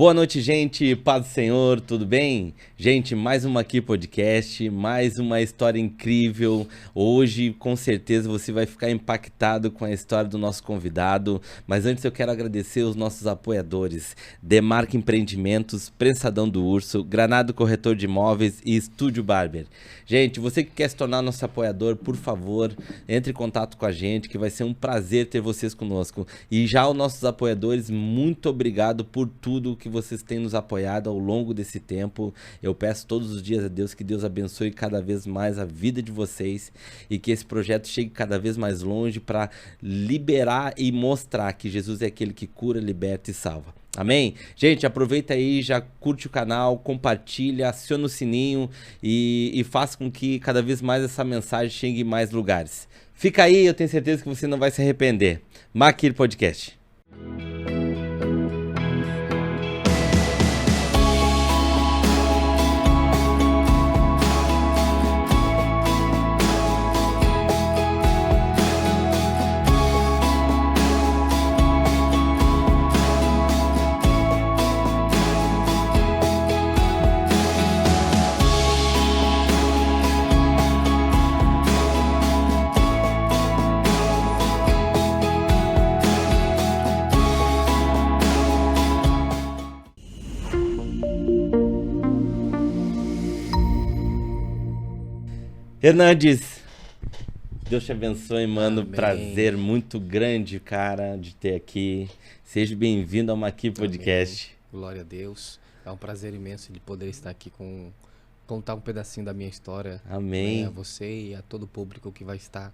Boa noite, gente. Paz do Senhor, tudo bem? Gente, mais uma aqui podcast, mais uma história incrível. Hoje, com certeza, você vai ficar impactado com a história do nosso convidado. Mas antes eu quero agradecer os nossos apoiadores. Demarca Empreendimentos, Prensadão do Urso, Granado Corretor de Imóveis e Estúdio Barber. Gente, você que quer se tornar nosso apoiador, por favor, entre em contato com a gente, que vai ser um prazer ter vocês conosco. E já os nossos apoiadores, muito obrigado por tudo que vocês têm nos apoiado ao longo desse tempo. Eu peço todos os dias a Deus que Deus abençoe cada vez mais a vida de vocês e que esse projeto chegue cada vez mais longe para liberar e mostrar que Jesus é aquele que cura, liberta e salva. Amém? Gente, aproveita aí, já curte o canal, compartilha, aciona o sininho e faça com que cada vez mais essa mensagem chegue em mais lugares. Fica aí, eu tenho certeza que você não vai se arrepender. Maquir Podcast. Hernandes, Deus te abençoe, mano. Amém. Prazer muito grande, cara, de ter aqui. Seja bem-vindo ao Maquir Podcast. Amém. Glória a Deus. É um prazer imenso de poder estar aqui contar um pedacinho da minha história. Amém. A você e a todo o público que vai estar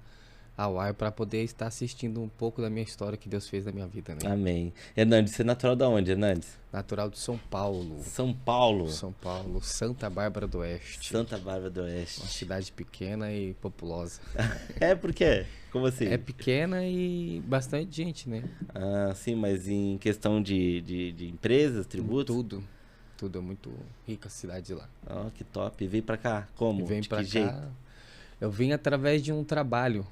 ao ar para poder estar assistindo um pouco da minha história que Deus fez na minha vida, né? Amém. Hernandes, você é natural de onde, Hernandes? Natural de São Paulo. São Paulo. São Paulo, Santa Bárbara do Oeste. Santa Bárbara do Oeste. Uma cidade pequena e populosa. É, por quê? Como assim? É pequena e bastante gente, né? Ah, sim, mas em questão de empresas, tributos? Tudo é muito rica a cidade lá. Oh, que top. Veio pra cá, como? Vem De pra que cá. jeito? Eu vim através de um trabalho.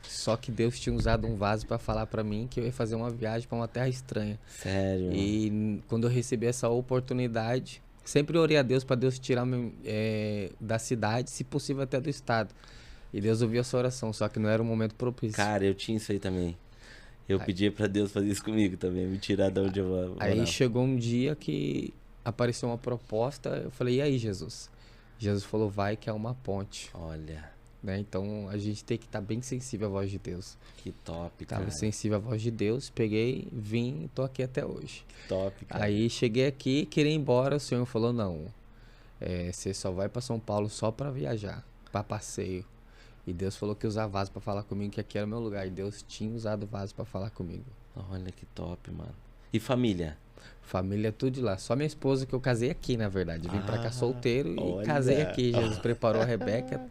Só que Deus tinha usado um vaso para falar para mim que eu ia fazer uma viagem para uma terra estranha. Sério? E quando eu recebi essa oportunidade, sempre orei a Deus para Deus tirar-me da cidade, se possível até do estado. E Deus ouviu essa oração, só que não era um momento propício. Cara, eu tinha isso aí também. Eu pedia pra Deus fazer isso comigo também, me tirar de onde eu morava. Aí chegou um dia que apareceu uma proposta, eu falei, e aí, Jesus? Jesus falou, vai que é uma ponte. Olha, Né? Então a gente tem que estar bem sensível à voz de Deus. que top, cara. Estava sensível à voz de Deus, peguei, vim e tô aqui até hoje. Que top, cara. Aí cheguei aqui, queria ir embora, o senhor falou, não, você só vai para São Paulo só para viajar, para passeio. E Deus falou que ia usar vaso para falar comigo, que aqui era o meu lugar. E Deus tinha usado vaso para falar comigo. Olha que top, mano. E família? Família tudo de lá. Só minha esposa que eu casei aqui, na verdade. Vim pra cá solteiro e olha. casei aqui. Jesus preparou a Rebeca.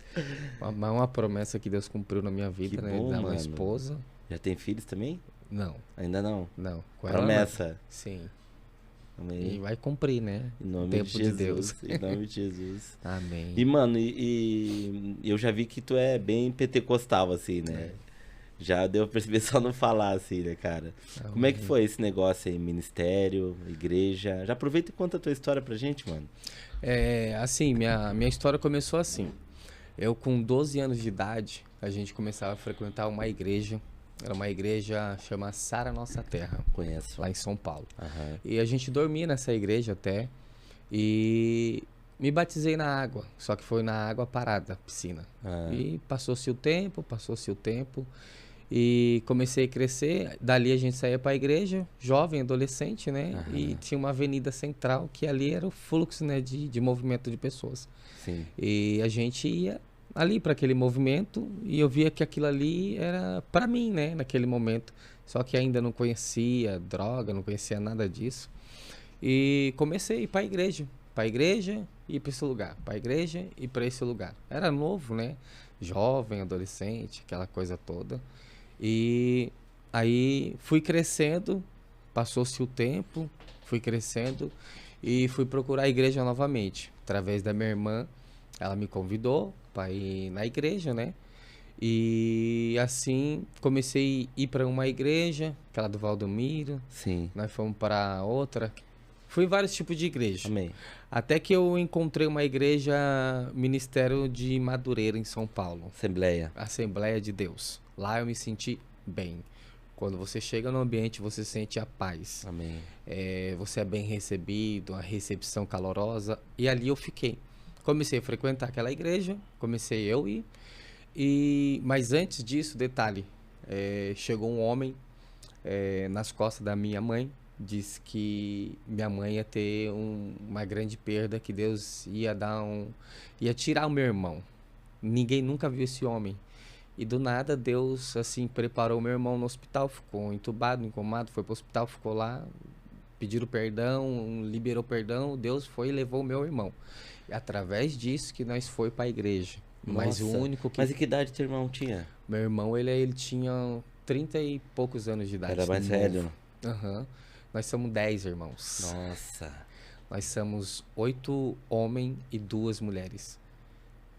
Uma promessa que Deus cumpriu na minha vida, Que né? bom, Dar uma mano. esposa. Já tem filhos também? Não, Ainda não? não. Com ela, Promessa. não. Sim. E Amém. vai cumprir, né? Em nome Tempo de de Jesus. Deus. Em nome de Jesus. Amém. E, mano, e eu já vi que tu é bem pentecostal, assim, né? Já deu pra perceber só não falar, assim, né, cara? Como é que foi esse negócio aí? Ministério, igreja? Já aproveita e conta a tua história pra gente, mano. Assim, minha história começou assim. Eu, com 12 anos de idade, a gente começava a frequentar uma igreja. Era uma igreja chamada Sara Nossa Terra, Conheço. lá em São Paulo. Aham. E a gente dormia nessa igreja até. E me batizei na água, só que foi na água parada, piscina. Ah. E passou-se o tempo. E comecei a crescer. Dali a gente saía para a igreja, jovem, adolescente, né? Aham. E tinha uma avenida central, que ali era o fluxo, né, de movimento de pessoas. Sim. E a gente ia ali para aquele movimento e eu via que aquilo ali era para mim, né, naquele momento. Só que ainda não conhecia droga, não conhecia nada disso. E comecei a ir para a igreja e para esse lugar, para a igreja e para esse lugar. Era novo, né? Jovem, adolescente, aquela coisa toda. E aí fui crescendo, passou-se o tempo, fui crescendo e fui procurar a igreja novamente. Através da minha irmã, ela me convidou para ir na igreja, né? E assim comecei a ir para uma igreja, aquela do Valdomiro. Sim. Nós fomos para outra, Fui em vários tipos de igreja. Amém. Até que eu encontrei uma igreja, Ministério de Madureira, em São Paulo. Assembleia. Assembleia de Deus. Lá eu me senti bem. Quando você chega no ambiente, você sente a paz. Amém. Você é bem recebido, a recepção calorosa. E ali eu fiquei. Comecei a frequentar aquela igreja, comecei eu ir. Mas antes disso, detalhe, chegou um homem nas costas da minha mãe, disse que minha mãe ia ter uma grande perda, que Deus ia tirar o meu irmão. Ninguém nunca viu esse homem. E do nada Deus assim preparou o meu irmão no hospital, ficou entubado, encomado, foi pro hospital, ficou lá, pediram perdão, liberou perdão, Deus foi e levou o meu irmão. E através disso que nós foi para a igreja. Mas o Nossa. único que Mas e que idade teu irmão tinha? meu irmão, ele tinha 30 e poucos anos de idade. Era mais novo. velho? Aham. Nós somos 10 irmãos. Nossa. Nós somos 8 homens e 2 mulheres.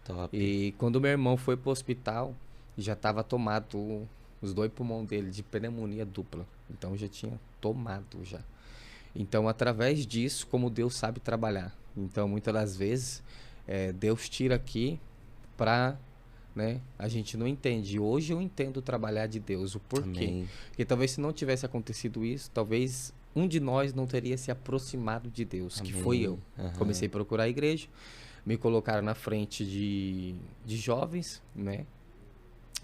Top. E quando meu irmão foi pro hospital, já estava tomado os 2 pulmões dele de pneumonia dupla. Então já tinha tomado já. Então através disso, como Deus sabe trabalhar. Então muitas das vezes Deus tira aqui pra, né, a gente não entende. Hoje eu entendo trabalhar de Deus, o porquê. Amém. Porque talvez se não tivesse acontecido isso, talvez um de nós não teria se aproximado de Deus, que Amém. foi eu. Aham. Comecei a procurar a igreja, me colocaram na frente de jovens, né?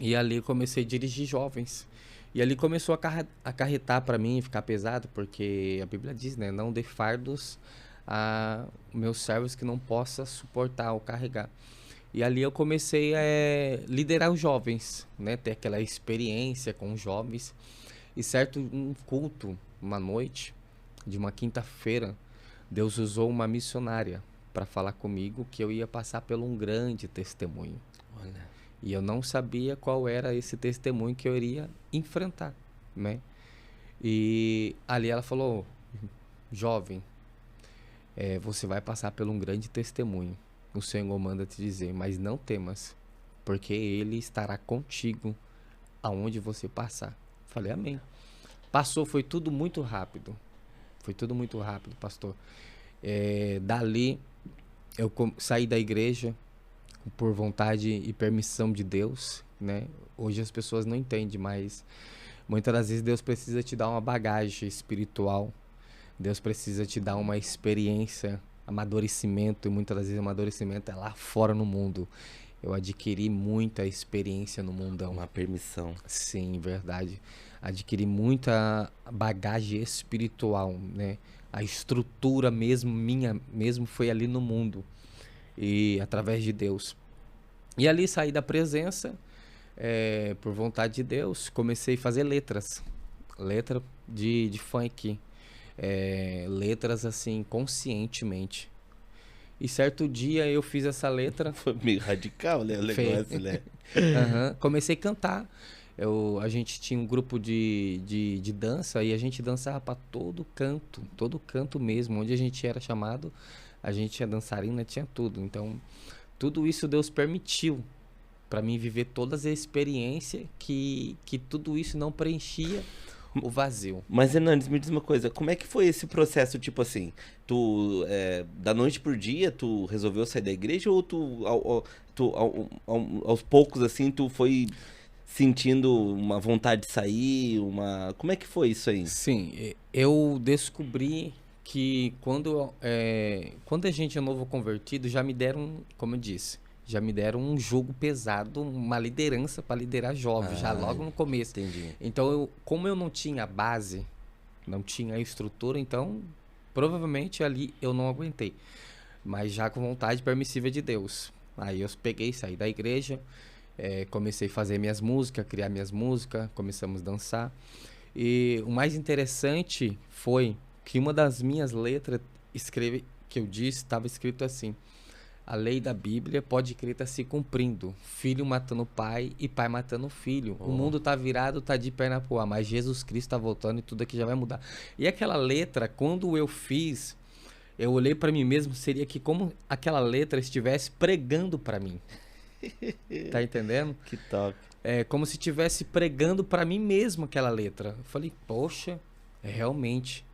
E ali eu comecei a dirigir jovens. E ali começou a acarretar para mim, ficar pesado, porque a Bíblia diz, né? Não dê fardos a meus servos que não possa suportar ou carregar. E ali eu comecei a liderar os jovens, né? Ter aquela experiência com os jovens. E certo, um culto, uma noite de uma quinta-feira, Deus usou uma missionária para falar comigo que eu ia passar por um grande testemunho. Olha. E eu não sabia qual era esse testemunho que eu iria enfrentar, né? E ali ela falou, jovem, você vai passar por um grande testemunho. O Senhor manda te dizer, mas não temas, porque Ele estará contigo aonde você passar. Falei, amém. Passou, foi tudo muito rápido. Foi tudo muito rápido, pastor. Dali, eu saí da igreja por vontade e permissão de Deus, né? Hoje as pessoas não entendem, mas muitas das vezes Deus precisa te dar uma bagagem espiritual. Deus precisa te dar uma experiência, amadurecimento, e muitas das vezes amadurecimento é lá fora no mundo. Eu adquiri muita experiência no mundão. Uma permissão. Sim, verdade. Adquiri muita bagagem espiritual, né? A estrutura mesmo, minha mesmo, foi ali no mundo. E através de Deus. E ali saí da presença, por vontade de Deus, comecei a fazer letras. Letra de funk. Letras assim, conscientemente. E certo dia eu fiz essa letra. Foi meio radical, né? O negócio, né? Uhum. Comecei a cantar. A gente tinha um grupo de dança e a gente dançava para todo canto mesmo. Onde a gente era chamado, a gente tinha dançarina, tinha tudo. Então, tudo isso Deus permitiu para mim viver todas as experiências que tudo isso não preenchia o vazio. Mas, Hernandes, me diz uma coisa, como é que foi esse processo, tipo assim, da noite pro dia, tu resolveu sair da igreja ou aos poucos, assim, tu foi sentindo uma vontade de sair, como é que foi isso aí? Sim, eu descobri que quando a gente é novo convertido, já me deram, como eu disse, já me deram um jugo pesado, uma liderança para liderar jovens, já logo no começo. Entendi. Então, como eu não tinha base, não tinha estrutura, então provavelmente ali eu não aguentei. Mas já com vontade permissiva de Deus. Aí eu peguei, saí da igreja, comecei a fazer minhas músicas, criar minhas músicas, começamos a dançar. E o mais interessante foi que uma das minhas letras que eu disse, estava escrito assim: a lei da Bíblia pode crer tá se cumprindo, filho matando pai e pai matando filho. O mundo tá virado, tá de perna pro ar, mas Jesus Cristo tá voltando e tudo aqui já vai mudar. E aquela letra, quando eu fiz, eu olhei para mim mesmo, seria que como aquela letra estivesse pregando para mim. Tá entendendo? Que top. É como se estivesse pregando para mim mesmo aquela letra. Eu falei, poxa, realmente.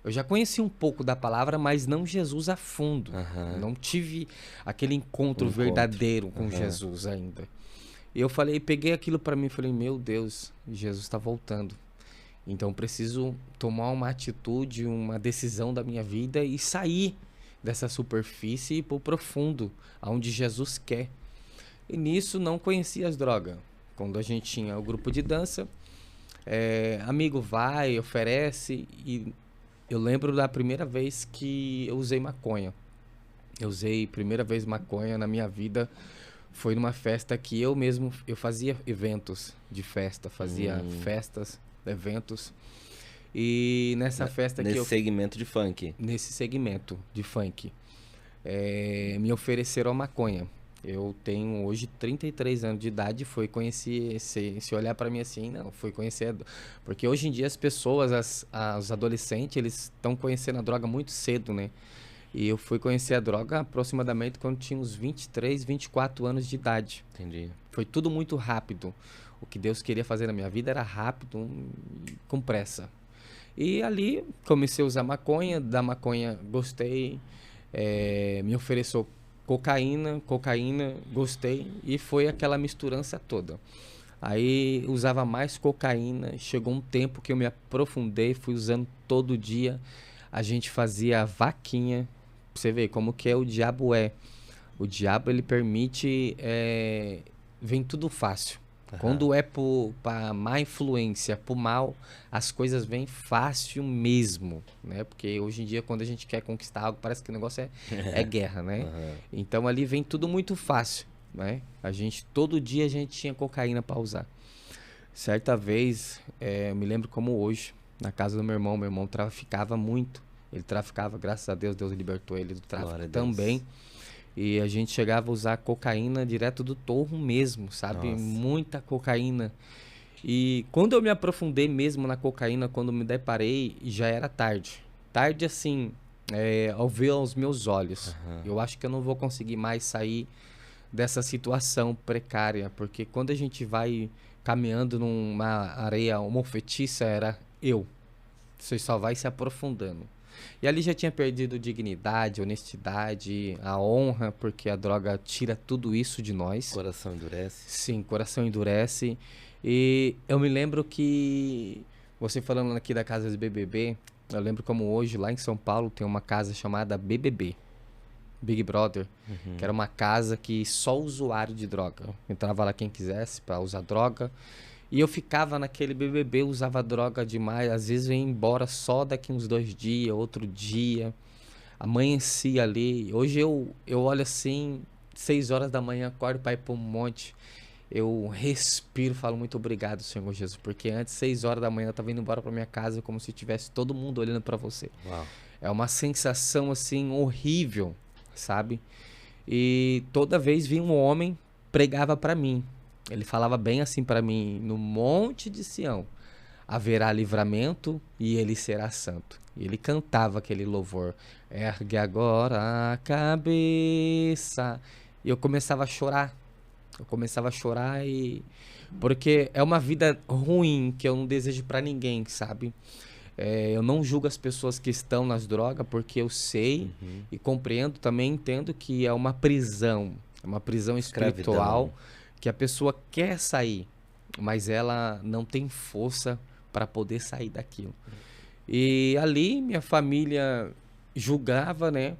Eu já conheci um pouco da palavra, mas não Jesus a fundo. Aham. Não tive aquele encontro Um encontro. verdadeiro com Aham. Jesus ainda. E eu falei, peguei aquilo pra mim e falei, meu Deus, Jesus está voltando. Então eu preciso tomar uma atitude, uma decisão da minha vida e sair dessa superfície e ir pro profundo, aonde Jesus quer. E nisso não conhecia as drogas. Quando a gente tinha o grupo de dança, amigo vai, oferece, e eu lembro da primeira vez que eu usei maconha. Eu usei primeira vez maconha na minha vida, foi numa festa que eu mesmo, eu fazia eventos de festa, fazia festas, eventos. E nessa festa que Nesse eu, segmento de funk. nesse segmento de funk, me ofereceram a maconha. Eu tenho hoje 33 anos de idade, foi conhecer, se olhar pra mim assim, não, foi conhecer, porque hoje em dia as pessoas, os adolescentes, eles estão conhecendo a droga muito cedo, né? E eu fui conhecer a droga aproximadamente quando tinha uns 23, 24 anos de idade. Entendi. Foi tudo muito rápido. O que Deus queria fazer na minha vida era rápido e com pressa. E ali comecei a usar maconha, da maconha gostei, me ofereceu cocaína, gostei, e foi aquela misturança toda. Aí usava mais cocaína, chegou um tempo que eu me aprofundei, fui usando todo dia. A gente fazia vaquinha, pra você ver como que é o diabo é. O diabo ele permite, vem tudo fácil. Aham. Quando é para má influência, pro mal, as coisas vêm fácil mesmo, né? Porque hoje em dia, quando a gente quer conquistar algo, parece que o negócio é guerra, né? Aham. Então ali vem tudo muito fácil, né? Todo dia a gente tinha cocaína para usar. Certa vez, eu me lembro como hoje, na casa do meu irmão traficava muito. Ele traficava, graças a Deus, Deus libertou ele do tráfico Glória a Deus. também. E a gente chegava a usar cocaína direto do torro mesmo, sabe? Nossa. Muita cocaína. E quando eu me aprofundei mesmo na cocaína, quando me deparei, já era tarde. Tarde assim, ao ver aos meus olhos. Aham. Eu acho que eu não vou conseguir mais sair dessa situação precária, porque quando a gente vai caminhando numa areia homofetiça, era eu. Você só vai se aprofundando. E ali já tinha perdido dignidade, honestidade, a honra, porque a droga tira tudo isso de nós. Coração endurece. Sim, coração endurece. E eu me lembro que, você falando aqui da casa de BBB, eu lembro como hoje, lá em São Paulo, tem uma casa chamada BBB, Big Brother, que era uma casa que só usuário de droga. Entrava lá quem quisesse para usar droga. E eu ficava naquele BBB, usava droga demais. Às vezes eu ia embora só daqui uns 2 dias, outro dia. Amanhecia ali. Hoje eu olho assim, 6 horas da manhã, acordo para ir para um monte. Eu respiro, falo muito obrigado, Senhor Jesus. Porque antes, 6 horas da manhã, eu estava indo embora para minha casa como se tivesse todo mundo olhando para você. Uau. É uma sensação assim horrível, sabe? E toda vez vinha um homem, pregava para mim. Ele falava bem assim para mim: no Monte de Sião haverá livramento e ele será santo. E ele cantava aquele louvor: ergue agora a cabeça. E eu começava a chorar. Porque é uma vida ruim que eu não desejo para ninguém, sabe? Eu não julgo as pessoas que estão nas drogas, porque eu sei e compreendo, também entendo que é uma prisão espiritual, Escravidão. que a pessoa quer sair, mas ela não tem força para poder sair daquilo. E ali minha família julgava, né?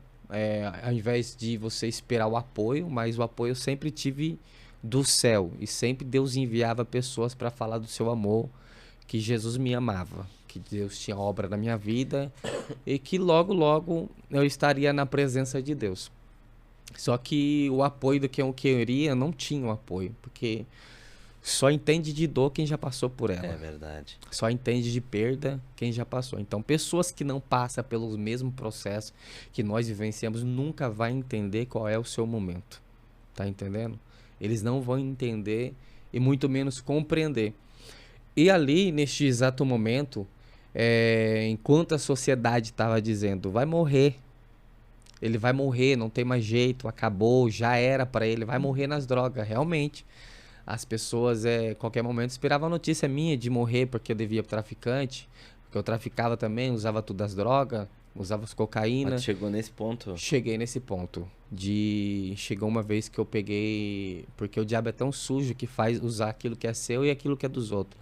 Ao invés de você esperar o apoio, mas o apoio eu sempre tive do céu, e sempre Deus enviava pessoas para falar do seu amor, que Jesus me amava, que Deus tinha obra na minha vida e que logo, logo eu estaria na presença de Deus. Só que o apoio do que eu queria não tinha o apoio, porque só entende de dor quem já passou por ela. É verdade. Só entende de perda quem já passou. Então, pessoas que não passam pelos mesmos processos que nós vivenciamos nunca vai entender qual é o seu momento. Tá entendendo? Eles não vão entender e muito menos compreender. E ali, neste exato momento, enquanto a sociedade estava dizendo, vai morrer, ele vai morrer, não tem mais jeito, acabou, já era para ele, vai morrer nas drogas. Realmente, as pessoas, qualquer momento, esperavam a notícia minha de morrer porque eu devia pro traficante. que eu traficava também, usava tudo as drogas, usava as cocaína. Mas chegou nesse ponto? Cheguei nesse ponto. Chegou uma vez que eu peguei... Porque o diabo é tão sujo que faz usar aquilo que é seu e aquilo que é dos outros.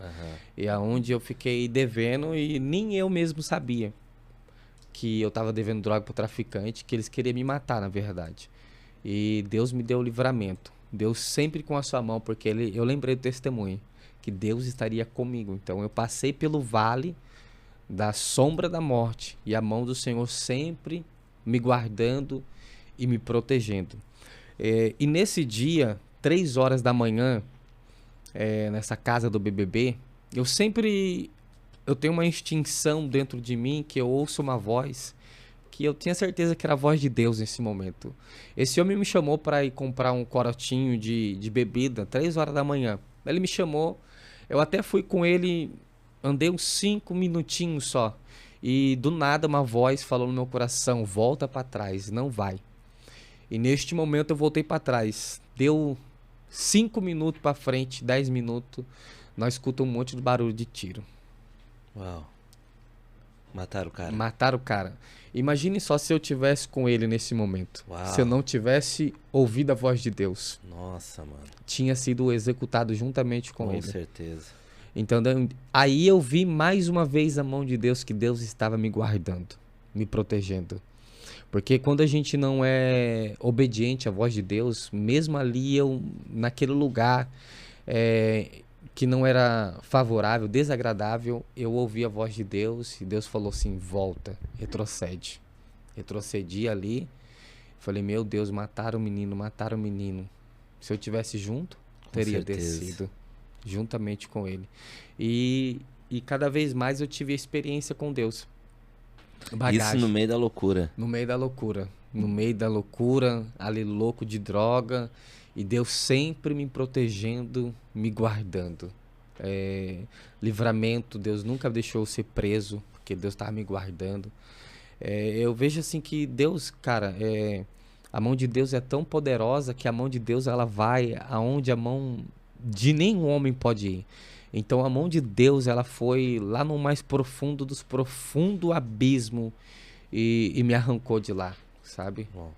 E aonde eu fiquei devendo e nem eu mesmo sabia que eu tava devendo droga pro traficante, que eles queriam me matar, na verdade. E Deus me deu o livramento. Deus sempre com a sua mão, porque eu lembrei do testemunho, que Deus estaria comigo. Então eu passei pelo vale da sombra da morte e a mão do Senhor sempre me guardando e me protegendo. E nesse dia, 3 horas da manhã, nessa casa do BBB, eu tenho uma instinção dentro de mim que eu ouço uma voz que eu tinha certeza que era a voz de Deus nesse momento. Esse homem me chamou para ir comprar um corotinho de bebida, 3 horas da manhã. Ele me chamou, eu até fui com ele, andei uns 5 minutinhos só. E do nada uma voz falou no meu coração, volta para trás, não vai. E neste momento eu voltei para trás. Deu 5 minutos para frente, 10 minutos, nós escutamos um monte de barulho de tiro. Uau. Mataram o cara. Mataram o cara. Imagine só se eu tivesse com ele nesse momento. Uau. Se eu não tivesse ouvido a voz de Deus. Nossa, mano. Tinha sido executado juntamente com ele. Com certeza. Então, aí eu vi mais uma vez a mão de Deus, que Deus estava me guardando, me protegendo. Porque quando a gente não é obediente à voz de Deus, mesmo ali naquele lugar que não era favorável, desagradável, eu ouvi a voz de Deus e Deus falou assim, volta, retrocede. Retrocedi ali, falei, meu Deus, mataram o menino. Se eu tivesse junto, teria descido juntamente com ele. E cada vez mais eu tive experiência com Deus. Bagagem. Isso no meio da loucura. No meio da loucura. No meio da loucura, ali louco de droga. E Deus sempre me protegendo, me guardando. Livramento, Deus nunca deixou eu ser preso, porque Deus estava me guardando. Eu vejo assim que Deus, cara, a mão de Deus é tão poderosa que a mão de Deus ela vai aonde a mão de nenhum homem pode ir. Então a mão de Deus ela foi lá no mais profundo dos profundos abismo e me arrancou de lá, sabe? Bom.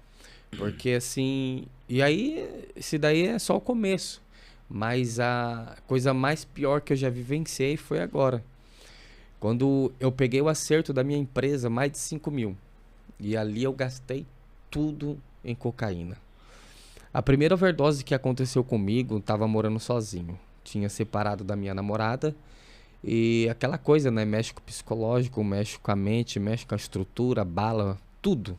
Porque assim, e aí esse daí é só o começo, mas a coisa mais pior que eu já vivenciei foi agora, quando eu peguei o acerto da minha empresa, mais de 5 mil, e ali eu gastei tudo em cocaína. A primeira overdose que aconteceu comigo, tava morando sozinho, tinha separado da minha namorada, e aquela coisa, né, mexe com o psicológico, mexe com a mente, mexe com a estrutura, bala, tudo.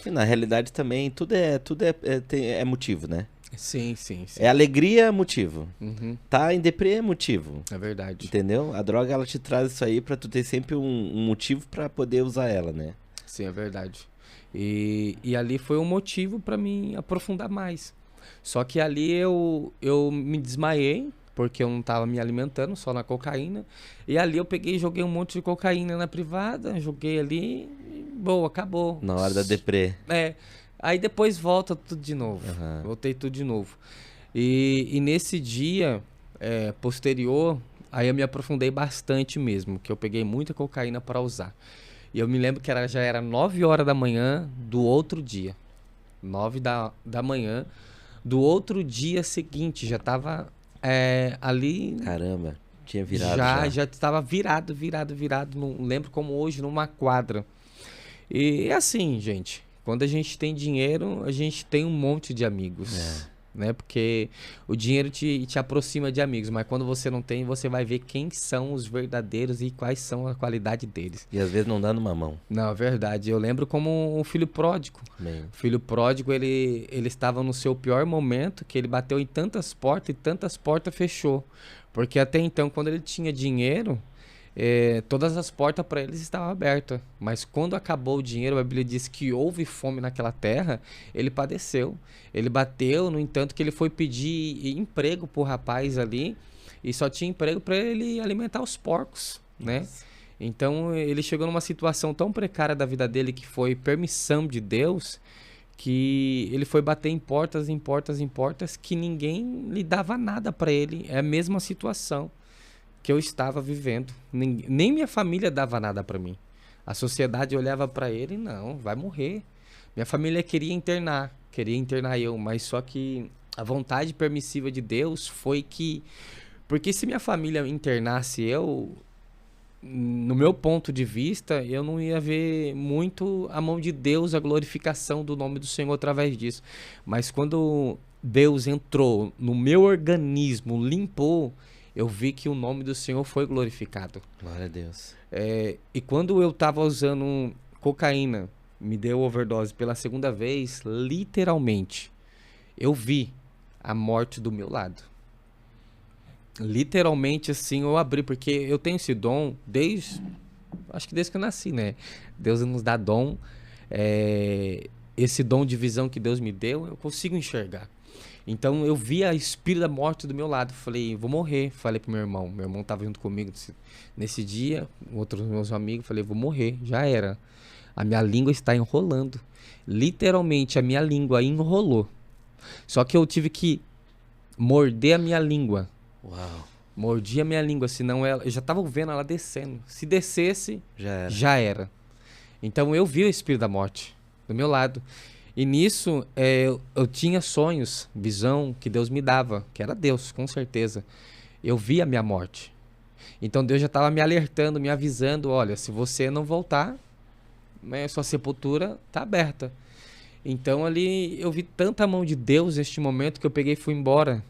E na realidade também tudo é motivo, né? Sim. É alegria, é motivo. Uhum. Tá em deprê, é motivo. É verdade. Entendeu? A droga ela te traz isso aí pra tu ter sempre um motivo pra poder usar ela, né? Sim, é verdade. E ali foi um motivo pra mim aprofundar mais. Só que ali eu me desmaiei, porque eu não tava me alimentando, só na cocaína. E ali eu peguei e joguei um monte de cocaína na privada, joguei ali e boa, acabou. Na hora da deprê. Aí depois volta tudo de novo. Uhum. Voltei tudo de novo. E nesse dia posterior, aí eu me aprofundei bastante mesmo, que eu peguei muita cocaína para usar. E eu me lembro que já era 9 horas da manhã do outro dia. 9 da manhã do outro dia seguinte, já tava ali... Caramba, tinha virado já estava virado, não lembro como hoje, numa quadra. E é assim, gente, quando a gente tem dinheiro, a gente tem um monte de amigos, né? Porque o dinheiro te aproxima de amigos, mas quando você não tem, você vai ver quem são os verdadeiros e quais são a qualidade deles. E às vezes não dá numa mão. Não, é verdade. Eu lembro como o filho pródigo. Bem. O filho pródigo, ele estava no seu pior momento, que ele bateu em tantas portas e tantas portas fechou. Porque até então, quando ele tinha dinheiro, todas as portas para eles estavam abertas. Mas quando acabou o dinheiro, a Bíblia diz que houve fome naquela terra, ele padeceu. Ele bateu, no entanto, que ele foi pedir emprego pro rapaz ali, e só tinha emprego para ele alimentar os porcos, né? Nossa. Então ele chegou numa situação tão precária da vida dele, que foi permissão de Deus, que ele foi bater em portas, que ninguém lhe dava nada para ele. É a mesma situação. que eu estava vivendo. Nem minha família dava nada para mim. A sociedade olhava para ele, não, vai morrer. Minha família queria internar eu, mas só que a vontade permissiva de Deus foi que... Porque se minha família internasse eu, no meu ponto de vista, eu não ia ver muito a mão de Deus, a glorificação do nome do Senhor através disso. Mas quando Deus entrou no meu organismo, limpou, eu vi que o nome do Senhor foi glorificado. Glória a Deus. E quando eu estava usando cocaína, me deu overdose pela segunda vez, literalmente, eu vi a morte do meu lado. Literalmente, assim, eu abri, porque eu tenho esse dom acho que desde que eu nasci, né? Deus nos dá dom, esse dom de visão que Deus me deu, eu consigo enxergar. Então eu vi a espírito da morte do meu lado, falei, vou morrer. Falei pro meu irmão estava junto comigo nesse dia, outros meus amigos, falei, vou morrer, já era. A minha língua está enrolando. Literalmente, a minha língua enrolou. Só que eu tive que morder a minha língua. Uau. Mordi a minha língua, senão eu já estava vendo ela descendo. Se descesse, já era. Então eu vi o espírito da morte do meu lado. E nisso, eu tinha sonhos, visão que Deus me dava, que era Deus, com certeza. Eu vi a minha morte. Então Deus já estava me alertando, me avisando, olha, se você não voltar, né, sua sepultura está aberta. Então ali eu vi tanta mão de Deus neste momento que eu peguei e fui embora.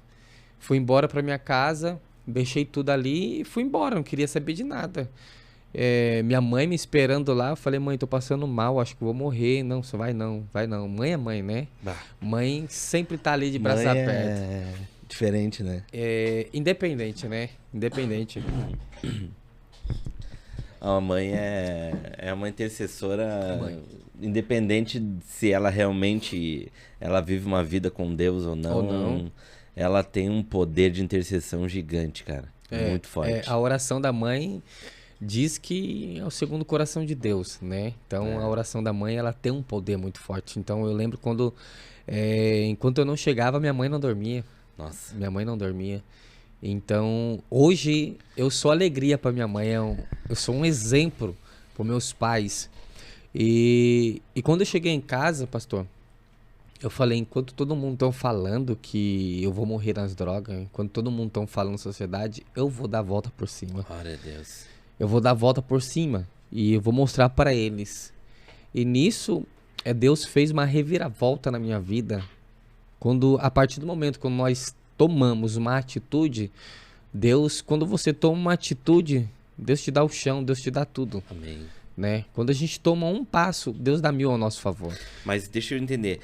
Fui embora para minha casa, deixei tudo ali e fui embora, não queria saber de nada. Minha mãe me esperando lá, eu falei, mãe, tô passando mal, acho que vou morrer. Não, você vai não. Mãe é mãe, né? Mãe sempre tá ali de braços abertos. É diferente, né? Independente, né? Independente. A mãe é uma intercessora, independente se ela realmente vive uma vida com Deus ou não. Ela tem um poder de intercessão gigante, cara. Muito forte. A oração da mãe diz que é o segundo coração de Deus, né? Então a oração da mãe, ela tem um poder muito forte. Então eu lembro quando, enquanto eu não chegava, minha mãe não dormia. Nossa. Minha mãe não dormia. Então hoje eu sou alegria para minha mãe, eu sou um exemplo para meus pais. E quando eu cheguei em casa, pastor, eu falei, enquanto todo mundo estão falando que eu vou morrer nas drogas, enquanto todo mundo estão falando na sociedade, eu vou dar a volta por cima. Glória a Deus. Eu vou dar a volta por cima e eu vou mostrar para eles. E nisso, Deus fez uma reviravolta na minha vida. A partir do momento que nós tomamos uma atitude, Deus, quando você toma uma atitude, Deus te dá o chão, Deus te dá tudo. Amém. Né? Quando a gente toma um passo, Deus dá 1000 ao nosso favor. Mas deixa eu entender,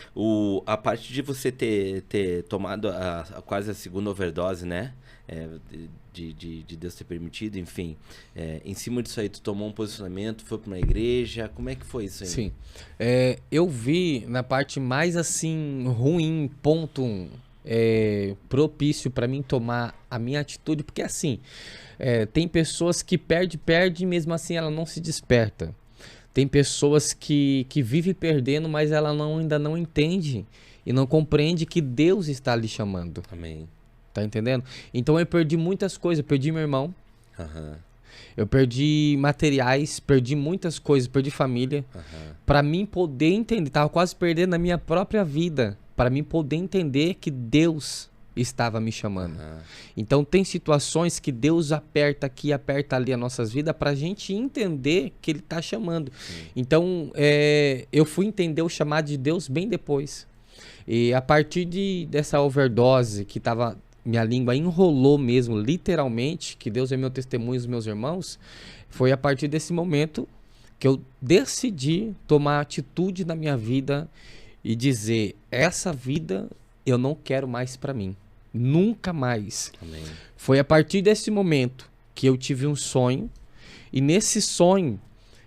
a partir de você ter tomado quase a segunda overdose, né? De Deus ter permitido, enfim. Em cima disso aí, tu tomou um posicionamento, foi para uma igreja, como é que foi isso aí? Sim. Eu vi na parte mais assim, ruim, ponto propício para mim tomar a minha atitude, porque assim... tem pessoas que perde e mesmo assim ela não se desperta. Tem pessoas que vivem perdendo, mas ela ainda não entende e não compreende que Deus está lhe chamando. Amém. Tá entendendo? Então eu perdi muitas coisas. Eu perdi meu irmão. Uhum. Eu perdi materiais, perdi muitas coisas, perdi família. Uhum. Para mim poder entender, tava quase perdendo a minha própria vida. Para mim poder entender que Deus estava me chamando. Então tem situações que Deus aperta aqui, aperta ali as nossas vidas para a gente entender que Ele está chamando. Então eu fui entender o chamado de Deus bem depois. E a partir dessa overdose que minha língua enrolou mesmo, literalmente, que Deus é meu testemunho, os meus irmãos, foi a partir desse momento que eu decidi tomar atitude na minha vida e dizer, essa vida eu não quero mais para mim. Nunca mais. Amém. Foi a partir desse momento que eu tive um sonho. E nesse sonho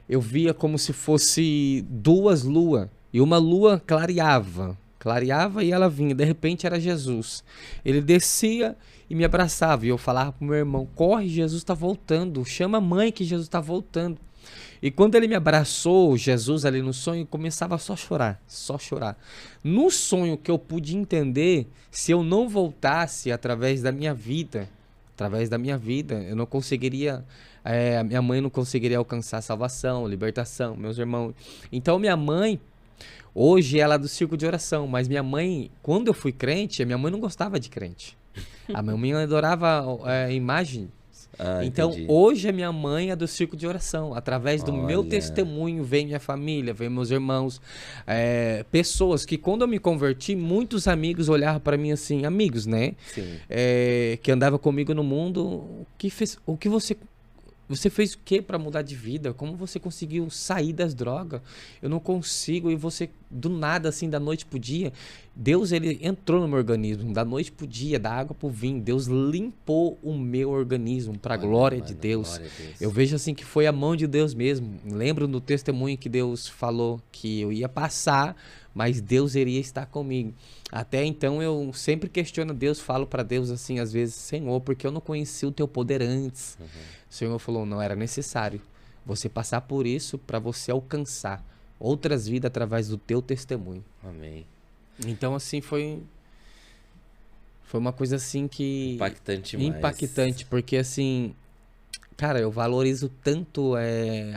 eu via como se fosse 2 luas. E uma lua clareava e ela vinha. De repente era Jesus. Ele descia e me abraçava. E eu falava pro meu irmão, corre, Jesus está voltando. Chama a mãe que Jesus está voltando. E quando ele me abraçou, Jesus ali no sonho, começava só a chorar, só chorar. No sonho que eu pude entender, se eu não voltasse através da minha vida, através da minha vida. Eu não conseguiria, a minha mãe não conseguiria alcançar salvação, libertação, meus irmãos. Então minha mãe, hoje ela é do círculo de oração, mas minha mãe, quando eu fui crente, a minha mãe não gostava de crente. A minha mãe adorava imagem. Então, entendi. hoje a minha mãe é do círculo de oração. Através do meu Olha. testemunho, vem minha família, vem meus irmãos. Pessoas que, quando eu me converti, muitos amigos olhavam para mim assim, amigos, né? Sim. Que andava comigo no mundo. O que você fez o que para mudar de vida? Como você conseguiu sair das drogas? Eu não consigo. E você, do nada, assim, da noite pro dia, Deus, ele entrou no meu organismo. Da noite pro dia, da água pro vinho. Deus limpou o meu organismo para a glória de Deus. Glória a Deus. Eu vejo assim que foi a mão de Deus mesmo. Lembro do testemunho que Deus falou que eu ia passar, mas Deus iria estar comigo. Até então eu sempre questiono Deus, falo para Deus assim, às vezes, Senhor, porque eu não conheci o teu poder antes. O Senhor falou, não era necessário você passar por isso para você alcançar outras vidas através do teu testemunho. Amém. Então assim foi uma coisa assim que Impactante demais. impactante, porque assim, cara, eu valorizo tanto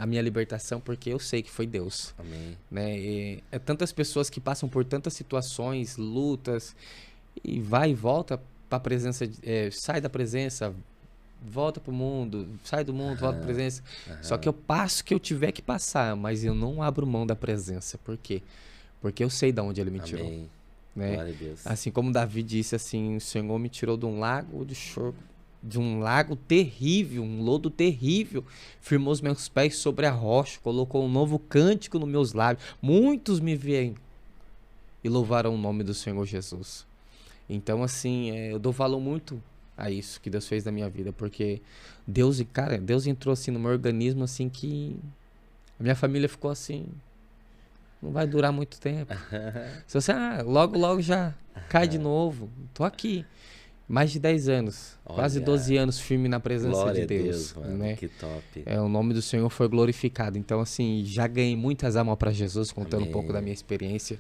a minha libertação porque eu sei que foi Deus. Amém. Né? E é tantas pessoas que passam por tantas situações, lutas, e vai e volta para a presença, sai da presença, volta pro mundo, sai do mundo, volta pra presença. Só que eu passo o que eu tiver que passar, mas eu não abro mão da presença. Por quê? Porque eu sei de onde ele me tirou. Amém. Né? Glória a Deus. Assim como Davi disse assim, o Senhor me tirou de um lago de choro, de um lago terrível, um lodo terrível, firmou os meus pés sobre a rocha, colocou um novo cântico nos meus lábios. Muitos me veem e louvaram o nome do Senhor Jesus. Então, assim, eu dou valor muito a isso que Deus fez na minha vida, porque Deus entrou assim no meu organismo, assim, que a minha família ficou assim, não vai durar muito tempo. Se você, logo já cai de novo. Tô aqui. Mais de 10 anos, quase 12 anos firme na presença Glória de Deus. a Deus, mano, né? que top. O nome do Senhor foi glorificado. Então, assim, já ganhei muitas almas para Jesus, contando Amém. um pouco da minha experiência.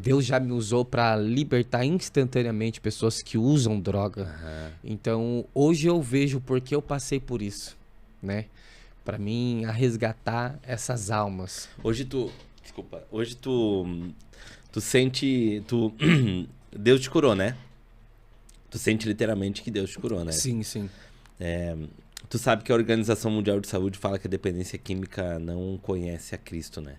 Deus já me usou para libertar instantaneamente pessoas que usam droga. Então, hoje eu vejo porque eu passei por isso, né? Para mim, a resgatar essas almas. Hoje tu sente, Deus te curou, né? Tu sente literalmente que Deus te curou, né? Sim, sim. Tu sabe que a Organização Mundial de Saúde fala que a dependência química não conhece a Cristo, né?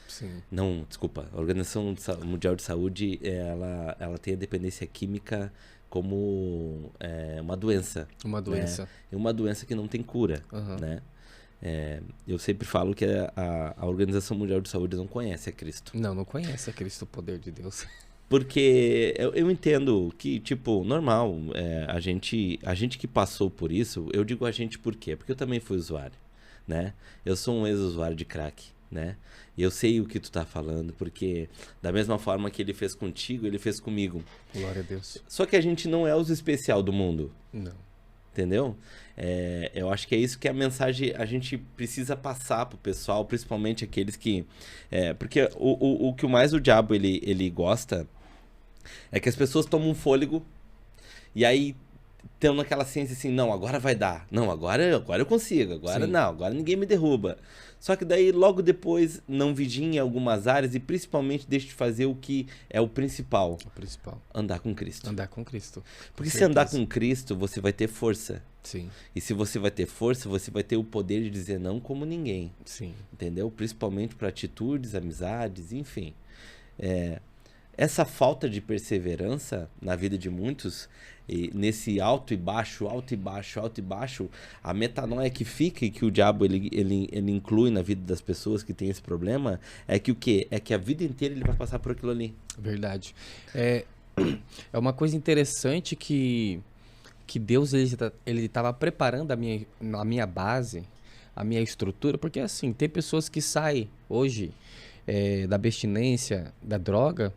Sim. Não, desculpa. A Organização Mundial de Saúde, ela tem a dependência química como uma doença. Uma doença. É uma doença que não tem cura, né? Eu sempre falo que a Organização Mundial de Saúde não conhece a Cristo. Não conhece a Cristo, o poder de Deus. Porque eu entendo que, tipo, normal, a gente que passou por isso, eu digo a gente por quê? Porque eu também fui usuário, né? Eu sou um ex-usuário de crack, né? E eu sei o que tu tá falando, porque da mesma forma que ele fez contigo, ele fez comigo. Glória a Deus. Só que a gente não é os especial do mundo. Não. Entendeu? Eu acho que é isso que a mensagem a gente precisa passar pro pessoal, principalmente aqueles que... porque o que mais o diabo ele gosta é que as pessoas tomam um fôlego e aí estão naquela ciência assim, não, agora vai dar. Não, agora eu consigo. Agora Sim. não, agora ninguém me derruba. Só que daí logo depois não vigia em algumas áreas e principalmente deixa de fazer o que é o principal. O principal. Andar com Cristo. Andar com Cristo. Porque se andar com Cristo, você vai ter força. Sim. E se você vai ter força, você vai ter o poder de dizer não como ninguém. Sim. Entendeu? Principalmente para atitudes, amizades, enfim. Essa falta de perseverança na vida de muitos, e nesse alto e baixo, alto e baixo, alto e baixo, a metanoia que fica e que o diabo ele inclui na vida das pessoas que tem esse problema, é que o quê? É que a vida inteira ele vai passar por aquilo ali. Verdade. É uma coisa interessante que Deus ele estava preparando a minha base, a minha estrutura, porque assim, tem pessoas que saem hoje da abstinência, da droga,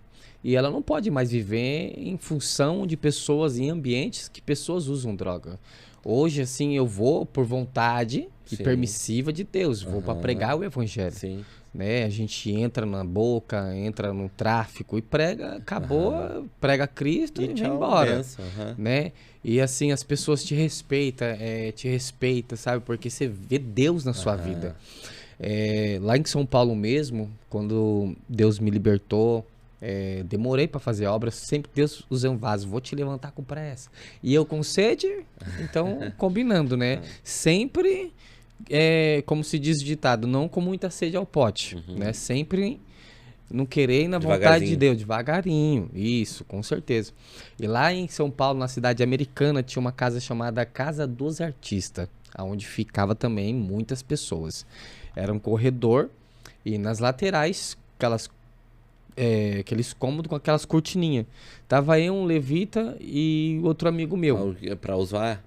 e ela não pode mais viver em função de pessoas em ambientes que pessoas usam droga. Hoje, assim, eu vou por vontade e permissiva de Deus. Vou para pregar o evangelho. Sim. né? A gente entra na boca, entra no tráfico e prega, acabou, prega Cristo e vai embora, benção, né? E assim, as pessoas te respeitam, sabe? Porque você vê Deus na sua vida. Lá em São Paulo mesmo, quando Deus me libertou, demorei para fazer obras, sempre Deus usa um vaso, vou te levantar com pressa. E eu com sede, então combinando, né? Sempre, como se diz o ditado, não com muita sede ao pote, né? Sempre no querer e na vontade de Deus, devagarinho, isso, com certeza. E lá em São Paulo, na cidade americana, tinha uma casa chamada Casa dos Artistas, onde ficava também muitas pessoas. Era um corredor e nas laterais, aqueles cômodos com aquelas cortininhas. Tava aí um levita e outro amigo meu. Para usar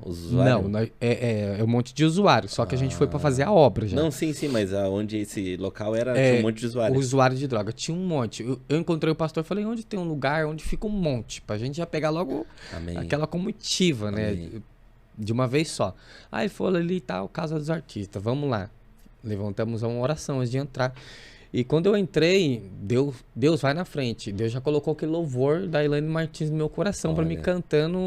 os usuários? Não, é um monte de usuários, só que a gente foi para fazer a obra já. Não, sim, mas onde esse local era, tinha um monte de usuários. Usuário de droga, tinha um monte. Eu encontrei o pastor e falei, onde tem um lugar onde fica um monte? Pra gente já pegar logo aquela comitiva, né? De uma vez só. Aí foi ali e tal, Casa dos Artistas, vamos lá. Levantamos uma oração antes de entrar. E quando eu entrei, Deus vai na frente. Deus já colocou aquele louvor da Elaine Martins no meu coração para mim cantando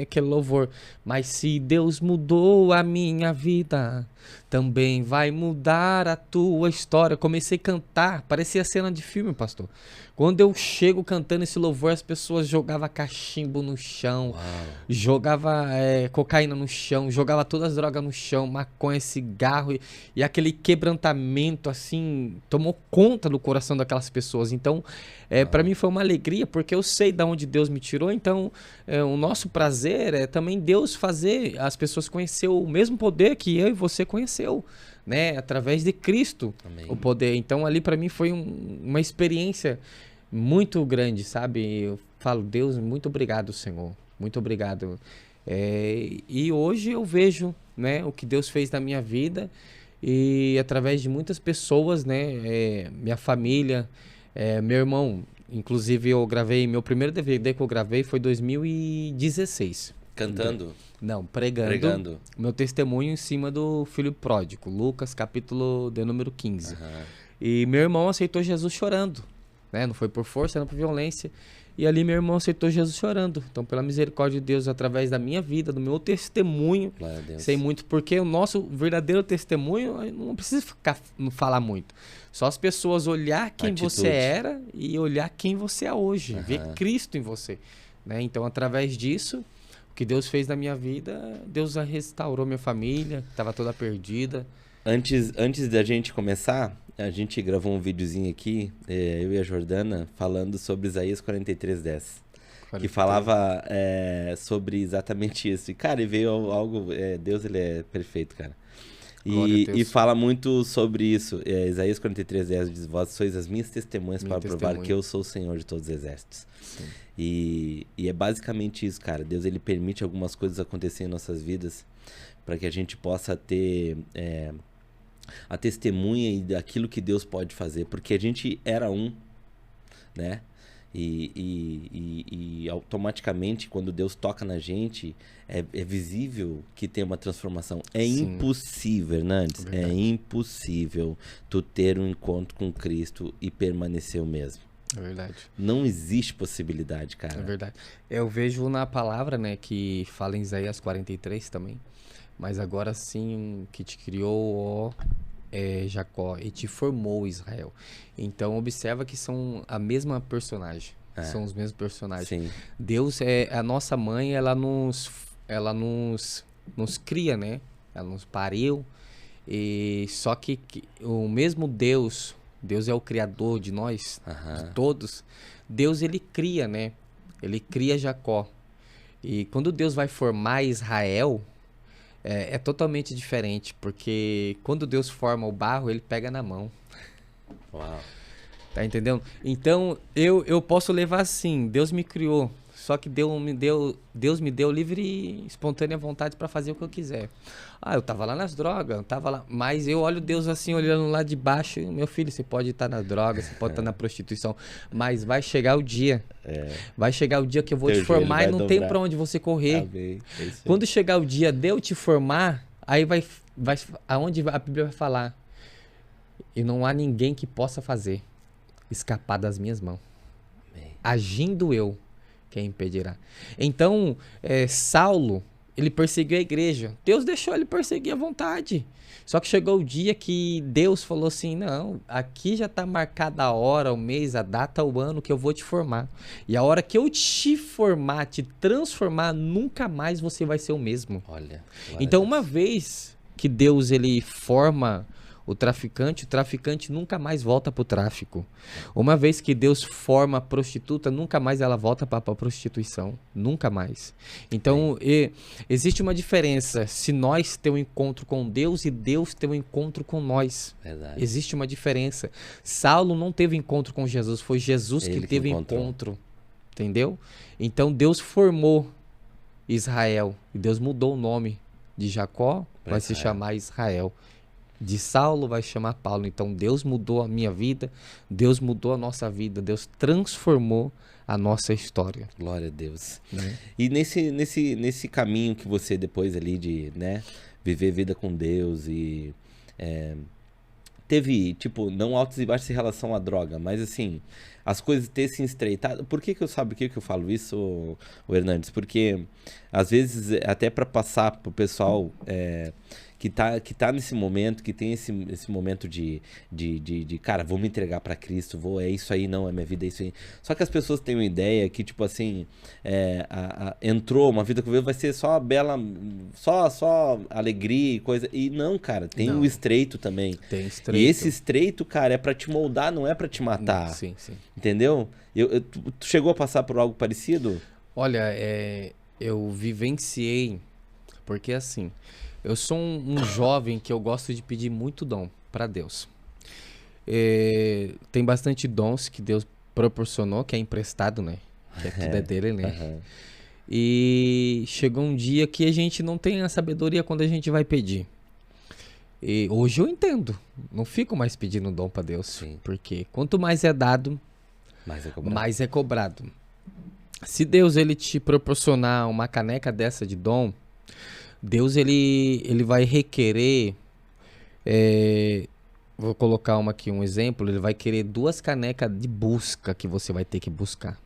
aquele louvor. Mas se Deus mudou a minha vida, também vai mudar a tua história. Comecei a cantar, parecia cena de filme, pastor. Quando eu chego cantando esse louvor, as pessoas jogavam cachimbo no chão, jogava cocaína no chão, jogava todas as drogas no chão, maconha, cigarro, e aquele quebrantamento, assim, tomou conta do coração daquelas pessoas. Então, para mim foi uma alegria, porque eu sei de onde Deus me tirou. Então, o nosso prazer é também Deus fazer as pessoas conhecer o mesmo poder que eu e você conheceu, né? Através de Cristo. Amém. O poder. Então, ali para mim foi uma experiência muito grande, sabe? Eu falo, Deus, muito obrigado, Senhor. Muito obrigado. E hoje eu vejo, né, o que Deus fez na minha vida e através de muitas pessoas, né? Minha família, meu irmão. Inclusive, eu gravei, meu primeiro DVD que eu gravei foi em 2016. Cantando? Não, pregando. Meu testemunho em cima do filho pródigo, Lucas, capítulo de número 15. E meu irmão aceitou Jesus chorando, né? Não foi por força, não por violência. E ali meu irmão aceitou Jesus chorando. Então, pela misericórdia de Deus, através da minha vida, do meu testemunho, sei muito, porque o nosso verdadeiro testemunho não precisa falar muito. Só as pessoas olhar quem você era e olhar quem você é hoje, ver Cristo em você, né? Então, através disso, o que Deus fez na minha vida, Deus restaurou minha família, que estava toda perdida. Antes da gente começar, a gente gravou um videozinho aqui, eu e a Jordana, falando sobre Isaías 43:10. Que falava sobre exatamente isso. E, cara, e veio algo... Deus, ele é perfeito, cara. E fala muito sobre isso. Isaías 43:10 diz, vós sois as minhas testemunhas para provar que eu sou o Senhor de todos os exércitos. E é basicamente isso, cara. Deus, ele permite algumas coisas acontecerem em nossas vidas para que a gente possa ter a testemunha e daquilo que Deus pode fazer. Porque a gente era né? E automaticamente, quando Deus toca na gente, é visível que tem uma transformação. Impossível, Hernandes, é impossível tu ter um encontro com Cristo e permanecer o mesmo. É verdade. Não existe possibilidade, cara. É verdade. Eu vejo na palavra, né, que fala em Isaías 43 também, mas agora sim que te criou, Jacó, e te formou, Israel. Então observa que são a mesma personagem. São os mesmos personagens. Sim. Deus é a nossa mãe, ela nos cria, né? Ela nos pariu. E só que o mesmo Deus é o criador de nós, de todos. Deus, ele cria, né? Ele cria Jacó. E quando Deus vai formar Israel, é totalmente diferente, porque quando Deus forma o barro, ele pega na mão. Uau. Tá entendendo? Então, eu posso levar assim, Deus me criou, só que Deus me deu livre e espontânea vontade para fazer o que eu quiser. Eu tava lá nas drogas, tava lá, mas eu olho Deus assim, olhando lá de baixo, meu filho, você pode estar nas drogas, você pode estar na prostituição, mas vai chegar o dia. Vai chegar o dia que eu vou te formar e não tem para onde você correr. Quando chegar o dia de eu te formar, aí vai aonde a Bíblia vai falar? e não há ninguém que possa fazer escapar das minhas mãos. Amém. Agindo eu, quem impedirá? Então, Saulo, ele perseguiu a igreja. Deus deixou ele perseguir à vontade. Só que chegou o dia que Deus falou assim, não, aqui já está marcada a hora, o mês, a data, o ano que eu vou te formar. E a hora que eu te formar, te transformar, nunca mais você vai ser o mesmo. Olha. Então, uma vez que Deus ele forma o traficante nunca mais volta para o tráfico. Uma vez que Deus forma a prostituta, nunca mais ela volta para a prostituição. Nunca mais. Então, existe uma diferença se nós temos um encontro com Deus e Deus tem um encontro com nós. Verdade. Existe uma diferença. Saulo não teve encontro com Jesus, foi Jesus que teve encontro. Entendeu? Então, Deus formou Israel. E Deus mudou o nome de Jacó, vai se chamar Israel. De Saulo vai chamar Paulo. Então Deus mudou a minha vida, Deus mudou a nossa vida, Deus transformou a nossa história. Glória a Deus. E nesse caminho que você depois ali de, né, viver vida com Deus e teve, tipo, não altos e baixos em relação à droga, mas assim, as coisas ter se estreitado. Por que eu falo isso, o Hernandes? Porque às vezes até para passar pro pessoal que tá nesse momento, que tem esse momento de cara, vou me entregar para Cristo, é isso aí, não, é minha vida, é isso aí. Só que as pessoas têm uma ideia que, tipo assim, entrou uma vida com Deus, vai ser só bela, só alegria e coisa. E não, cara, tem o estreito também. Tem estreito. E esse estreito, cara, é para te moldar, não é para te matar. Sim, sim. Entendeu? Tu chegou a passar por algo parecido? Olha, eu vivenciei, porque assim, eu sou um jovem que eu gosto de pedir muito dom para Deus. Tem bastante dons que Deus proporcionou, que é emprestado, né? Que tudo é dele, né? Uhum. E chegou um dia que a gente não tem a sabedoria quando a gente vai pedir. E hoje eu entendo. Não fico mais pedindo dom para Deus. Sim. Porque quanto mais é dado, mais é cobrado. Se Deus ele te proporcionar uma caneca dessa de dom, Deus ele vai requerer, vou colocar um exemplo, ele vai querer 2 canecas de busca que você vai ter que buscar.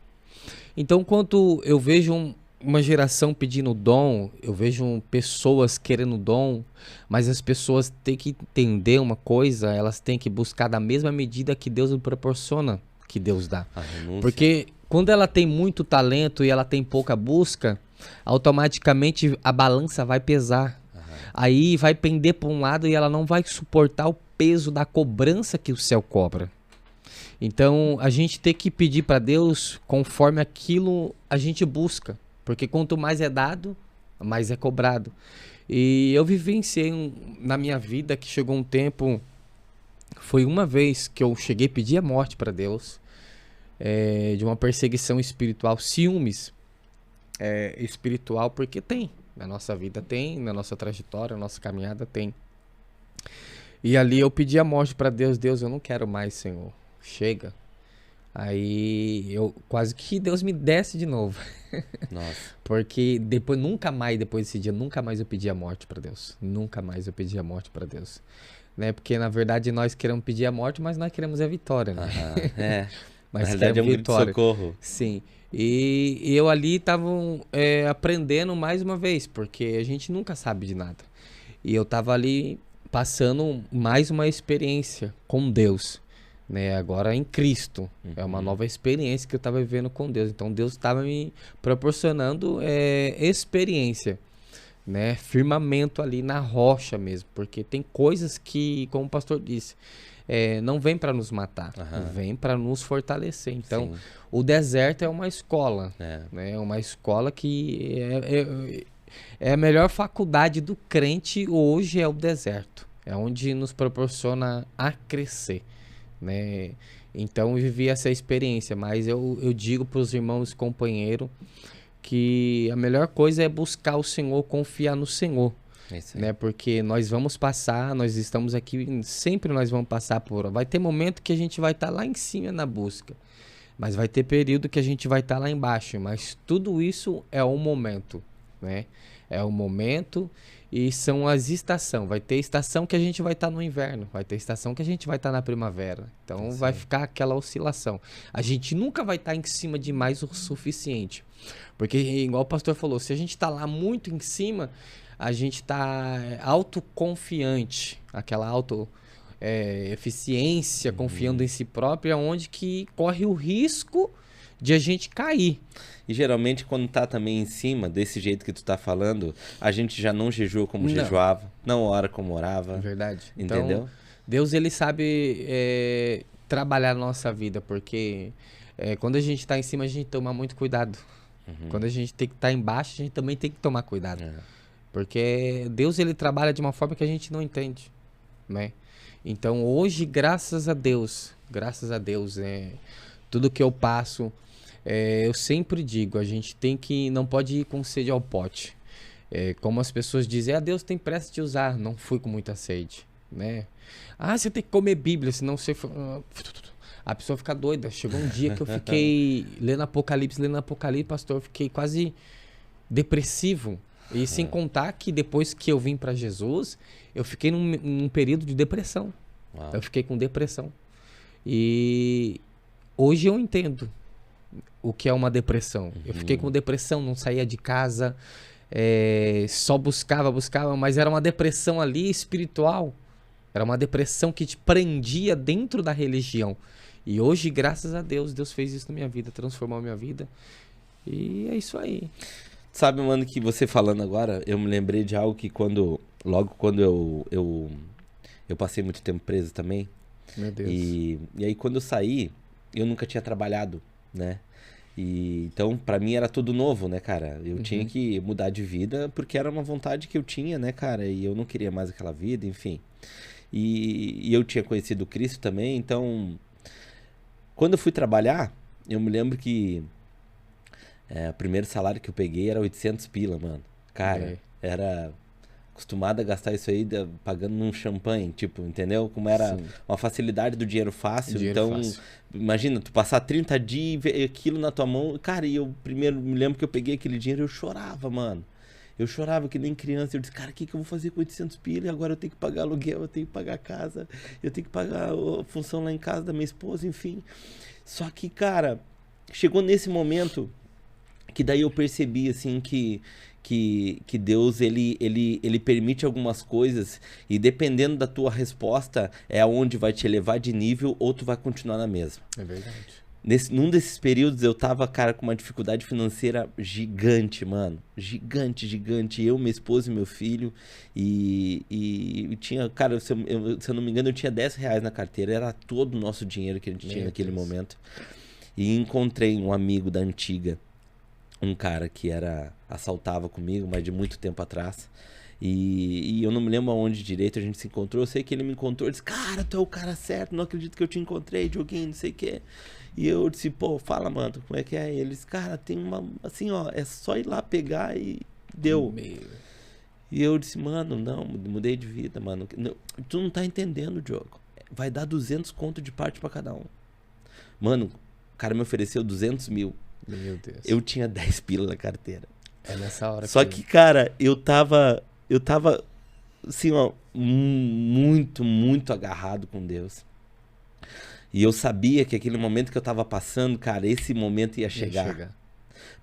Então, quando eu vejo uma geração pedindo dom, eu vejo pessoas querendo dom, mas as pessoas têm que entender uma coisa, elas têm que buscar da mesma medida que Deus proporciona, que Deus dá. Porque quando ela tem muito talento e ela tem pouca busca, automaticamente a balança vai pesar. Aí vai pender para um lado e ela não vai suportar o peso da cobrança que o céu cobra. Então a gente tem que pedir para Deus conforme aquilo a gente busca. Porque quanto mais é dado, mais é cobrado. E eu vivenciei na minha vida que chegou um tempo, foi uma vez que eu cheguei a pedir a morte para Deus, de uma perseguição espiritual, ciúmes espiritual, porque tem, na nossa vida tem, na nossa trajetória, na nossa caminhada tem. E ali eu pedi a morte para Deus, Deus, eu não quero mais, Senhor, chega. Aí eu quase que Deus me desce de novo. Nossa. Porque nunca mais depois desse dia, nunca mais eu pedi a morte para Deus. Nunca mais eu pedi a morte para Deus. Né? Porque na verdade nós queremos pedir a morte, mas nós queremos a vitória, né? Mas na verdade é um grito de socorro. Sim. E eu ali estava aprendendo mais uma vez, porque a gente nunca sabe de nada. E eu estava ali passando mais uma experiência com Deus. Né, agora em Cristo. É uma nova experiência que eu estava vivendo com Deus. Então Deus estava me proporcionando experiência, né, firmamento ali na rocha mesmo. Porque tem coisas que, como o pastor disse, não vem para nos matar, vem para nos fortalecer. Então o deserto é uma escola, né, uma escola que é a melhor faculdade do crente hoje, é o deserto. É onde nos proporciona a crescer. Né? Então eu vivi essa experiência, mas eu digo para os irmãos e companheiros que a melhor coisa é buscar o Senhor, confiar no Senhor, né? Porque nós vamos passar, nós estamos aqui, sempre nós vamos passar vai ter momento que a gente vai estar lá em cima na busca, mas vai ter período que a gente vai estar lá embaixo, mas tudo isso é um momento, né? É um momento E são as estações. Vai ter estação que a gente vai estar no inverno, vai ter estação que a gente vai estar na primavera. Então vai ficar aquela oscilação. A gente nunca vai estar em cima demais o suficiente. Porque, igual o pastor falou, se a gente está lá muito em cima, a gente está autoconfiante, aquela eficiência, confiando em si próprio, onde que corre o risco de a gente cair. E geralmente quando tá também em cima, desse jeito que tu tá falando, a gente já não jejua como jejuava, não ora como orava. Verdade. Entendeu? Então, Deus, ele sabe trabalhar na nossa vida, porque quando a gente tá em cima, a gente toma muito cuidado. Quando a gente tem que estar embaixo, a gente também tem que tomar cuidado. Porque Deus, ele trabalha de uma forma que a gente não entende, né? Então, hoje, graças a Deus, tudo que eu passo, eu sempre digo, a gente não pode ir com sede ao pote. Como as pessoas dizem, Deus tem pressa de usar, não fui com muita sede, né? Você tem que comer Bíblia, senão você... A pessoa fica doida. Chegou um dia que eu fiquei lendo Apocalipse, pastor, eu fiquei quase depressivo. E sem contar que depois que eu vim para Jesus, eu fiquei num período de depressão. Eu fiquei com depressão. E hoje eu entendo o que é uma depressão. Eu fiquei com depressão, não saía de casa, só buscava, mas era uma depressão ali espiritual. Era uma depressão que te prendia dentro da religião. E hoje, graças a Deus, Deus fez isso na minha vida, transformou a minha vida. E é isso aí. Sabe, mano, que você falando agora, eu me lembrei de algo que logo quando eu passei muito tempo preso também. Meu Deus. E aí quando eu saí, eu nunca tinha trabalhado, né? E então, pra mim era tudo novo, né, cara? Eu tinha que mudar de vida porque era uma vontade que eu tinha, né, cara? E eu não queria mais aquela vida, enfim. E eu tinha conhecido o Cristo também, então... Quando eu fui trabalhar, eu me lembro que o primeiro salário que eu peguei era 800 pila, mano. Cara, era acostumado a gastar isso aí pagando num champanhe, tipo, entendeu? Como era uma facilidade do dinheiro fácil. Imagina, tu passar 30 dias e ver aquilo na tua mão. Cara, e eu primeiro me lembro que eu peguei aquele dinheiro e eu chorava, mano. Eu chorava que nem criança. Eu disse, cara, o que eu vou fazer com 800 pila? E agora eu tenho que pagar aluguel, eu tenho que pagar casa, eu tenho que pagar a função lá em casa da minha esposa, enfim. Só que, cara, chegou nesse momento que daí eu percebi, assim, que Deus, ele permite algumas coisas e dependendo da tua resposta é aonde vai te elevar de nível ou tu vai continuar na mesma. É verdade. Num desses períodos eu tava, cara, com uma dificuldade financeira gigante, mano. Gigante. Eu, minha esposa e meu filho. E tinha, cara, se eu não me engano, eu tinha 10 reais na carteira. Era todo o nosso dinheiro que a gente tinha naquele momento. E encontrei um amigo da antiga. Um cara que assaltava comigo, mas de muito tempo atrás. E eu não me lembro aonde direito a gente se encontrou. Eu sei que ele me encontrou e disse, cara, tu é o cara certo, não acredito que eu te encontrei, Dioguinho, não sei o quê. E eu disse, pô, fala, mano, como é que é? Ele disse, cara, tem uma, assim, ó, é só ir lá pegar e deu. E eu disse, mano, não, mudei de vida, mano. Não, tu não tá entendendo, Diogo. Vai dar 200 conto de parte pra cada um. Mano, o cara me ofereceu 200 mil. Meu Deus. Eu tinha 10 pila na carteira. É nessa hora Só que, cara, eu tava, assim, ó, muito agarrado com Deus. E eu sabia que aquele momento que eu tava passando, cara, esse momento ia chegar.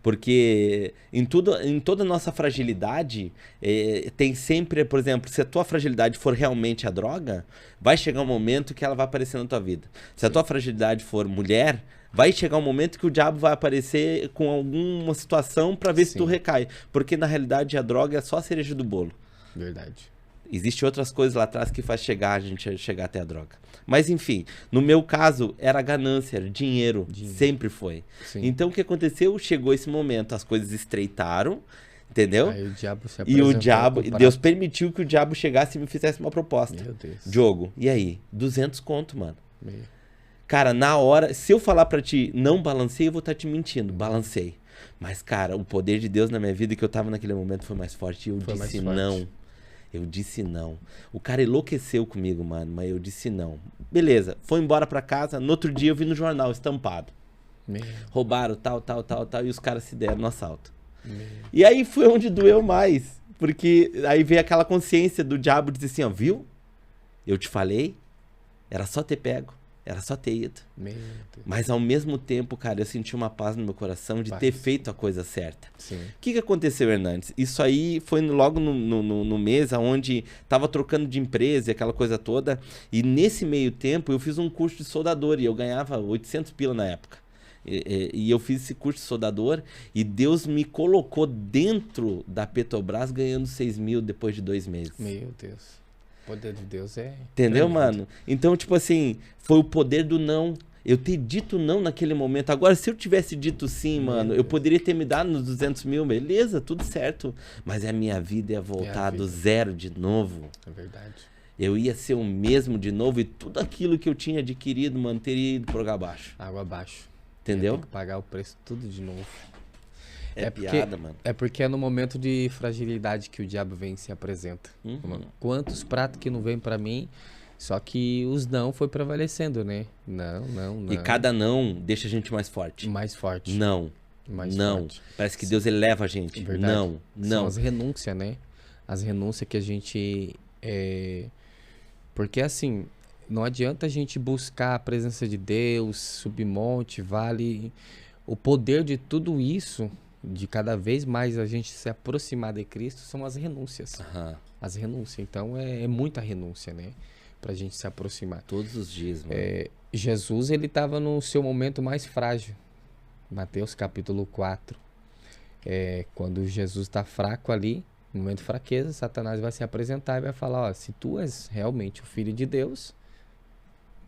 Porque em toda a nossa fragilidade, tem sempre, por exemplo, se a tua fragilidade for realmente a droga, vai chegar um momento que ela vai aparecer na tua vida. Se a tua fragilidade for mulher, vai chegar um momento que o diabo vai aparecer com alguma situação para ver se tu recai. Porque na realidade a droga é só a cereja do bolo. Verdade. Existem outras coisas lá atrás que faz a gente chegar até a droga. Mas enfim, no meu caso era ganância, era dinheiro. Sempre foi. Sim. Então o que aconteceu? Chegou esse momento, as coisas estreitaram, entendeu? Aí o diabo se apresentou. E Deus permitiu que o diabo chegasse e me fizesse uma proposta. Meu Deus. Diogo, e aí? 200 conto, mano. Cara, na hora, se eu falar pra ti, não balancei, eu vou estar te mentindo. Balancei. Mas, cara, o poder de Deus na minha vida que eu tava naquele momento foi mais forte. E eu disse não. Eu disse não. O cara enlouqueceu comigo, mano, mas eu disse não. Beleza, foi embora pra casa. No outro dia eu vi no jornal, estampado. Roubaram tal, e os caras se deram no assalto. E aí foi onde doeu mais. Porque aí veio aquela consciência do diabo dizer assim, ó, viu? Eu te falei, era só ter pego, era só ter ido. Meu Deus. Mas ao mesmo tempo, cara, eu senti uma paz no meu coração de ter feito a coisa certa. Sim. O que aconteceu, Hernandes? Isso aí foi logo no mês onde tava trocando de empresa e aquela coisa toda. E nesse meio tempo eu fiz um curso de soldador e eu ganhava 800 pila na época. E eu fiz esse curso de soldador e Deus me colocou dentro da Petrobras ganhando 6 mil depois de 2 meses. Meu Deus. O poder de Deus é... Entendeu, tremendo. mano? Então, tipo assim, foi o poder do não. Eu ter dito não naquele momento. Agora, se eu tivesse dito sim, mano, eu poderia ter me dado nos 200 mil, beleza, tudo certo. Mas a minha vida ia voltar do zero de novo. É verdade. Eu ia ser o mesmo de novo e tudo aquilo que eu tinha adquirido, mano, teria ido por água abaixo. Água abaixo. Entendeu? Tem que pagar o preço tudo de novo. É piada, mano. É porque é no momento de fragilidade que o diabo vem e se apresenta. Quantos pratos que não vem pra mim, só que os não foi prevalecendo, né? Não. E cada não deixa a gente mais forte. Mais forte. Não. Mais não. forte. Parece que Deus eleva a gente. Verdade. Não. São as renúncias, né? As renúncias que a gente... Porque assim, não adianta a gente buscar a presença de Deus, subir monte, vale... O poder de tudo isso, de cada vez mais a gente se aproximar de Cristo, são as renúncias. As renúncias. Então é muita renúncia, né? Pra gente se aproximar. Todos os dias, mano. Jesus, ele estava no seu momento mais frágil. Mateus capítulo 4. Quando Jesus está fraco ali, no momento de fraqueza, Satanás vai se apresentar e vai falar, ó, se tu és realmente o Filho de Deus,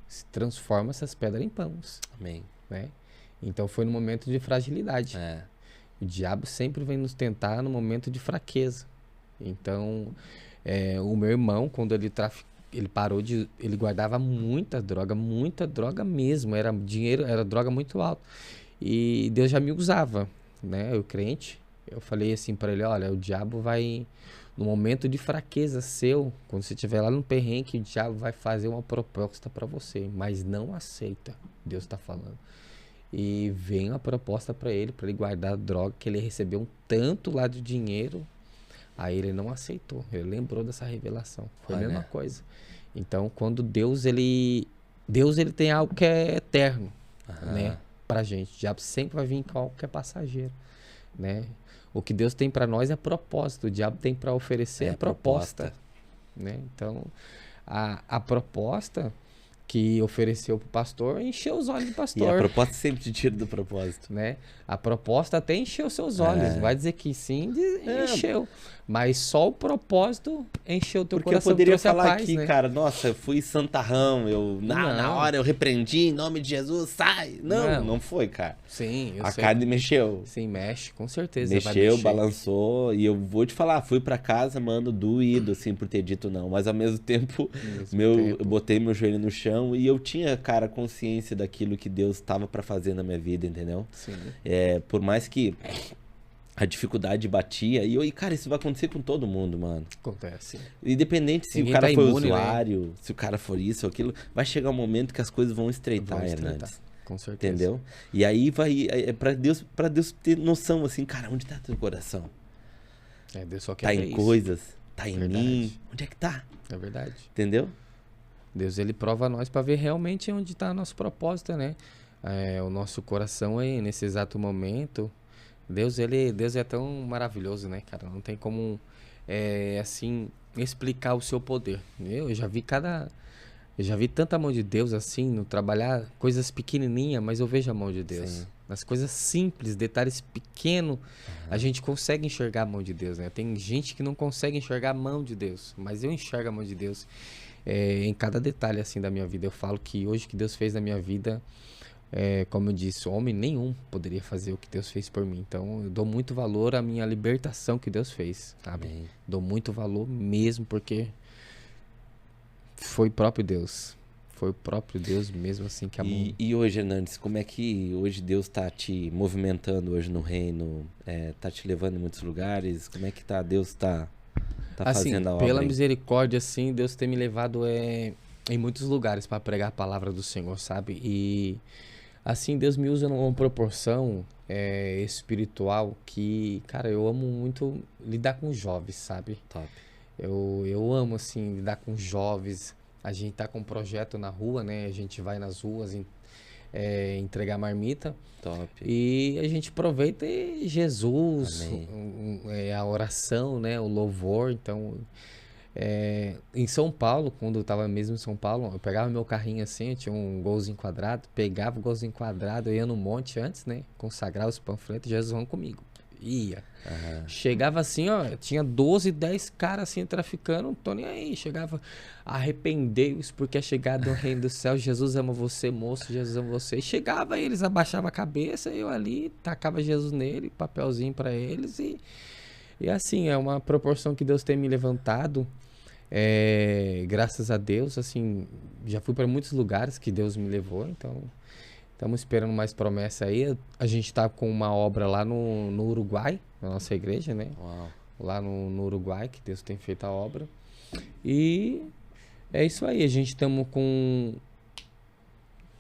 se transforma essas pedras em pães. Amém. Né? Então foi no momento de fragilidade. O diabo sempre vem nos tentar no momento de fraqueza. Então, o meu irmão, quando ele parou de... Ele guardava muita droga mesmo. Era dinheiro, era droga muito alta. E Deus já me usava, né? Eu crente. Eu falei assim para ele, olha, o diabo vai... No momento de fraqueza seu, quando você estiver lá no perrengue, o diabo vai fazer uma proposta para você. Mas não aceita. Deus está falando. E veio a proposta para ele guardar a droga, que ele recebeu um tanto lá de dinheiro. Aí ele não aceitou, ele lembrou dessa revelação. Foi a mesma coisa. Então, quando Deus ele tem algo que é eterno, né, pra gente. O diabo sempre vai vir com algo que é passageiro, né? O que Deus tem para nós é propósito, o diabo tem para oferecer é proposta, né? Então, a proposta que ofereceu pro pastor, encheu os olhos do pastor. E a proposta sempre te tira do propósito. Né? A proposta até encheu seus olhos. Vai dizer que sim, encheu. Mas só o propósito encheu o teu coração. Porque eu poderia falar paz, aqui, né? cara, nossa, eu fui santarrão, na hora eu repreendi, em nome de Jesus, sai. Não foi, cara. Sim, eu A sei. carne mexeu. Sim, mexe, com certeza. Mexeu, balançou, e eu vou te falar, fui pra casa, mano, doído, assim, por ter dito não. Mas ao mesmo tempo, eu botei meu joelho no chão e eu tinha, cara, consciência daquilo que Deus estava pra fazer na minha vida, entendeu? Sim. Por mais que a dificuldade batia, e cara, isso vai acontecer com todo mundo, mano. Acontece. Independente se Ninguém o cara tá for imune, usuário, né? se o cara for isso ou aquilo, vai chegar um momento que as coisas vão estreitar, Hernandes. Com certeza. Entendeu? E aí vai, pra Deus ter noção, assim, cara, onde tá teu coração? Deus só quer Tá ver em isso. coisas, tá em Verdade. mim, onde é que tá? É verdade. Entendeu? Deus, ele prova a nós para ver realmente onde está nosso propósito, né? O nosso coração aí, nesse exato momento, Deus é tão maravilhoso, né, cara? Não tem como, assim, explicar o seu poder. Eu já vi tanta mão de Deus, assim, no trabalhar coisas pequenininhas, mas eu vejo a mão de Deus. Sim. Nas coisas simples, detalhes pequenos, a gente consegue enxergar a mão de Deus, né? Tem gente que não consegue enxergar a mão de Deus, mas eu enxergo a mão de Deus. Em cada detalhe assim da minha vida. Eu falo que hoje que Deus fez na minha vida, como eu disse, homem nenhum poderia fazer o que Deus fez por mim. Então eu dou muito valor à minha libertação que Deus fez, sabe? Amém. Dou muito valor mesmo, porque foi o próprio Deus. Foi o próprio Deus mesmo assim que amou. E hoje, Hernandes, como é que hoje Deus tá te movimentando hoje no reino? Tá te levando em muitos lugares? Como é que Deus tá assim, fazendo a obra? Pela misericórdia, assim, Deus tem me levado em muitos lugares para pregar a palavra do Senhor, sabe? E Assim, Deus me usa numa proporção espiritual que, cara, eu amo muito lidar com jovens, sabe? Top, Eu amo, assim, lidar com jovens. A gente tá com um projeto na rua, né? A gente vai nas ruas entregar marmita. top. E a gente aproveita Jesus, Amém. a oração, né? O louvor. Então, em São Paulo, quando eu tava mesmo em São Paulo, eu pegava meu carrinho assim, eu tinha um golzinho quadrado, pegava o golzinho quadrado, eu ia no monte antes, né? Consagrar os panfletos, Jesus vão comigo. Ia. Aham. Chegava assim, ó, tinha 12, 10 caras assim traficando, não tô nem aí. Chegava, arrependei-os porque é chegado o reino do céu, Jesus ama você, moço, Jesus ama você. E chegava eles, abaixava a cabeça, eu ali, tacava Jesus nele, papelzinho pra eles e assim, é uma proporção que Deus tem me levantado. Graças a Deus, assim, já fui para muitos lugares que Deus me levou, então estamos esperando mais promessa aí. A gente tá com uma obra lá no Uruguai, na nossa igreja, né? Uau. Lá no Uruguai, que Deus tem feito a obra. E é isso aí, a gente estamos com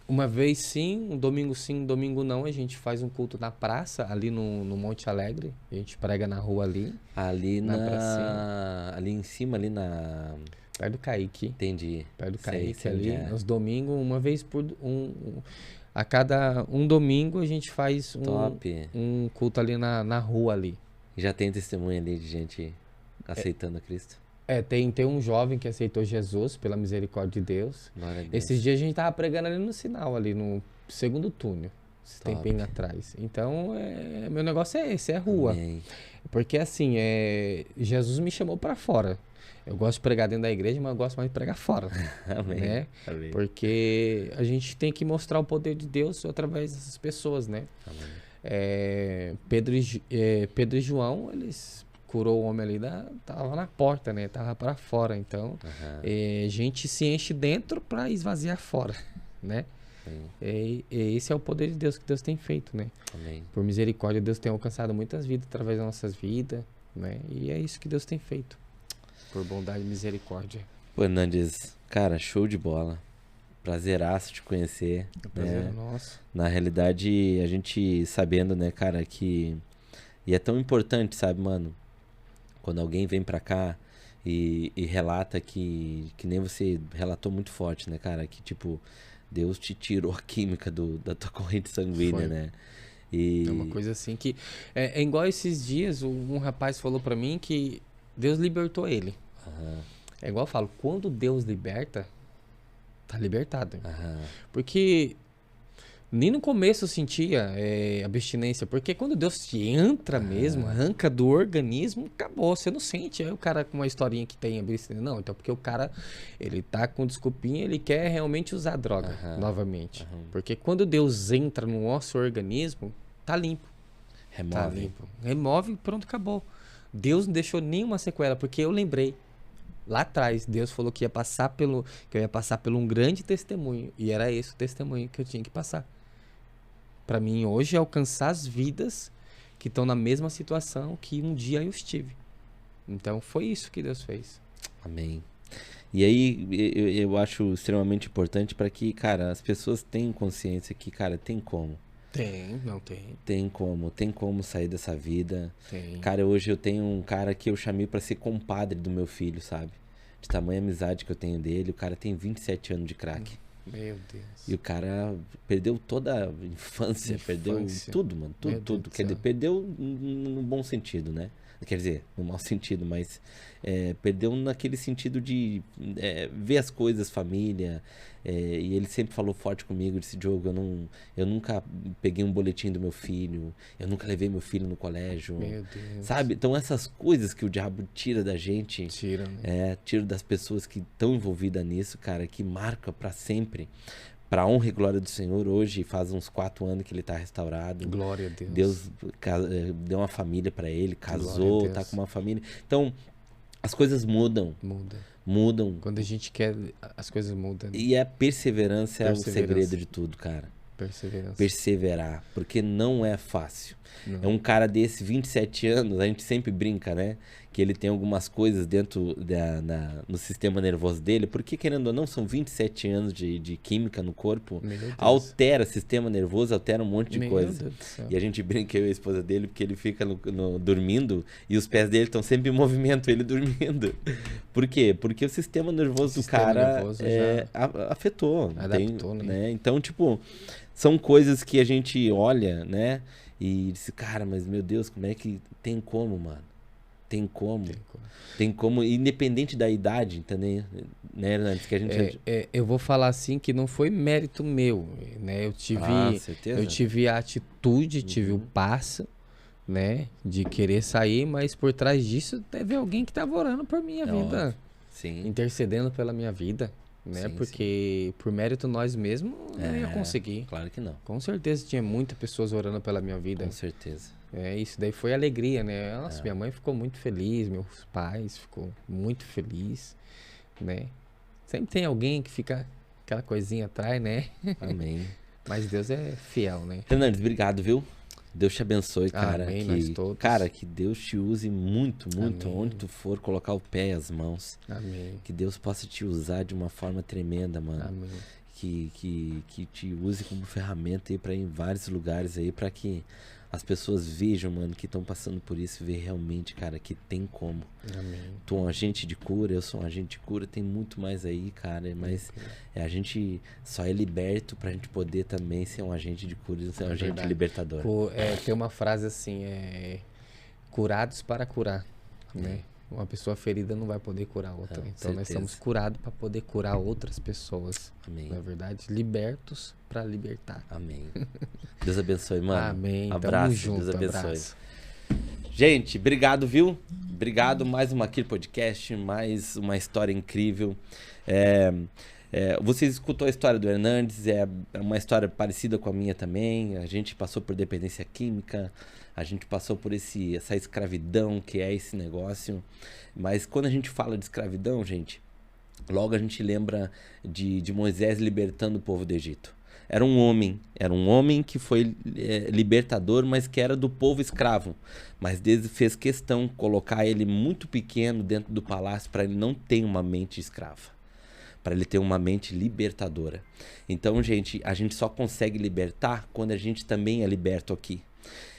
uma vez sim, um domingo não, a gente faz um culto na praça, ali no Monte Alegre. A gente prega na rua ali, Ali na pracinha. ali em cima, ali na... Perto do Kaique. Entendi. Perto do Sei, Kaique sei ali, onde é. nos domingos, uma vez por a cada um domingo a gente faz Top. um culto ali na rua ali. Já tem testemunho ali de gente aceitando a Cristo. Tem um jovem que aceitou Jesus pela misericórdia de Deus. Glória a Deus. Esses dias a gente tava pregando ali no sinal, ali no segundo túnel, esse Top. tempinho atrás. Então, meu negócio é esse, é rua. Amém. Porque assim, Jesus me chamou pra fora. Eu gosto de pregar dentro da igreja, mas eu gosto mais de pregar fora. Amém. Né? Amém. Porque a gente tem que mostrar o poder de Deus através dessas pessoas, né? Amém. Pedro e João, eles curou o homem ali, tava na porta, né? Tava pra fora. Então, Aham. a gente se enche dentro pra esvaziar fora, né? Amém. Esse é o poder de Deus que Deus tem feito, né? Amém. Por misericórdia, Deus tem alcançado muitas vidas através das nossas vidas, né? E é isso que Deus tem feito. Por bondade e misericórdia. Pô, Hernandes, cara, show de bola. Prazeraço te conhecer. É um prazer né? nosso. Na realidade, a gente sabendo, né, cara, que... E é tão importante, sabe, mano? Quando alguém vem pra cá e relata que nem você relatou muito forte, né, cara? Que, tipo, Deus te tirou a química da tua corrente sanguínea, Foi. né? E... É uma coisa assim que... É igual esses dias, um rapaz falou pra mim que Deus libertou ele. Aham, É igual eu falo, quando Deus liberta, tá libertado. aham. Porque nem no começo eu sentia abstinência, porque quando Deus te entra mesmo, arranca do organismo, acabou, você não sente. Aí o cara com uma historinha que tem abstinência, não, então porque o cara, ele tá com desculpinha, ele quer realmente usar droga novamente. Porque quando Deus entra no nosso organismo, tá limpo. Tá Remove. limpo. Remove e pronto, acabou. Deus não deixou nenhuma sequela, porque eu lembrei. Lá atrás, Deus falou que eu ia passar por um grande testemunho. E era esse o testemunho que eu tinha que passar. Para mim, hoje, é alcançar as vidas que estão na mesma situação que um dia eu estive. Então, foi isso que Deus fez. Amém. E aí, eu acho extremamente importante para que, cara, as pessoas tenham consciência que, cara, tem como. Não tem. Tem como sair dessa vida. Tem. Cara, hoje eu tenho um cara que eu chamei pra ser compadre do meu filho, sabe? De tamanha amizade que eu tenho dele. O cara tem 27 anos de crack. Meu Deus. E o cara perdeu toda a infância, perdeu tudo, mano. Meu Tudo. Deus do Quer dizer, céu. perdeu no bom sentido, né? Quer dizer, no mau sentido, mas perdeu naquele sentido de ver as coisas, família. E ele sempre falou forte comigo, disse, Diogo, eu nunca peguei um boletim do meu filho, eu nunca levei meu filho no colégio. Meu Deus. Sabe? Então essas coisas que o diabo tira da gente, Tira, né? tira das pessoas que estão envolvidas nisso, cara, que marca pra sempre. Pra honra e glória do Senhor, hoje faz uns 4 anos que ele tá restaurado. Glória a Deus. Deus deu uma família pra ele, Glória casou, a Deus. tá com uma família. Então, as coisas mudam. Quando a gente quer, as coisas mudam. Né? E a perseverança é o Perseverança. segredo de tudo, cara. Perseverar, porque não é fácil. Não. É um cara desse, 27 anos, a gente sempre brinca, né? Que ele tem algumas coisas dentro no sistema nervoso dele, porque querendo ou não, são 27 anos de química no corpo, altera o sistema nervoso, altera um monte de coisa. E a gente brinca, eu e a esposa dele, porque ele fica dormindo e os pés dele estão sempre em movimento, ele dormindo. Por quê? Porque o sistema nervoso do cara afetou. Adaptou, né? Então, tipo, são coisas que a gente olha, né? E disse, cara, mas meu Deus, como é que tem como, mano? Tem como, independente da idade, entendeu? Né, Hernandes, que a gente... eu vou falar assim que não foi mérito meu, né? Eu tive a atitude, tive o passo, né? De querer sair, mas por trás disso teve alguém que estava orando por minha vida. Sim. Intercedendo pela minha vida, né? Porque por mérito nós mesmos não ia conseguir. Claro que não. Com certeza tinha muitas pessoas orando pela minha vida. Com certeza. Isso daí foi alegria, né? Nossa, minha mãe ficou muito feliz, meus pais ficou muito feliz, né? Sempre tem alguém que fica aquela coisinha atrás, né? Amém. Mas Deus é fiel, né? Hernandes, obrigado, viu? Deus te abençoe, cara. Amém, nós todos. Cara, que Deus te use muito, muito, Amém. onde tu for colocar o pé e as mãos. Amém. Que Deus possa te usar de uma forma tremenda, mano. Amém. Que te use como ferramenta aí pra ir em vários lugares aí, pra que as pessoas vejam, mano, que estão passando por isso e ver realmente, cara, que tem como. Amém. Tu é um agente de cura, eu sou um agente de cura, tem muito mais aí, cara, mas a gente só é liberto pra gente poder também ser um agente de cura e ser um agente libertador. Tem uma frase assim, curados para curar, né? Uma pessoa ferida não vai poder curar outra. Então nós somos curados para poder curar outras pessoas. Amém. Na verdade, libertos para libertar. Amém. Deus abençoe, mano. Amém. Abraço. Tamo junto, Deus abençoe. abraço. Gente, obrigado, viu? Obrigado. Mais uma aqui podcast, mais uma história incrível. Vocês escutou a história do Hernandes, é uma história parecida com a minha também. A gente passou por dependência química, a gente passou por essa escravidão que é esse negócio. Mas quando a gente fala de escravidão, gente, logo a gente lembra de Moisés libertando o povo do Egito. Era um homem que foi libertador, mas que era do povo escravo. Mas Deus fez questão de colocar ele muito pequeno dentro do palácio para ele não ter uma mente escrava, para ele ter uma mente libertadora. Então, gente, a gente só consegue libertar quando a gente também é liberto aqui.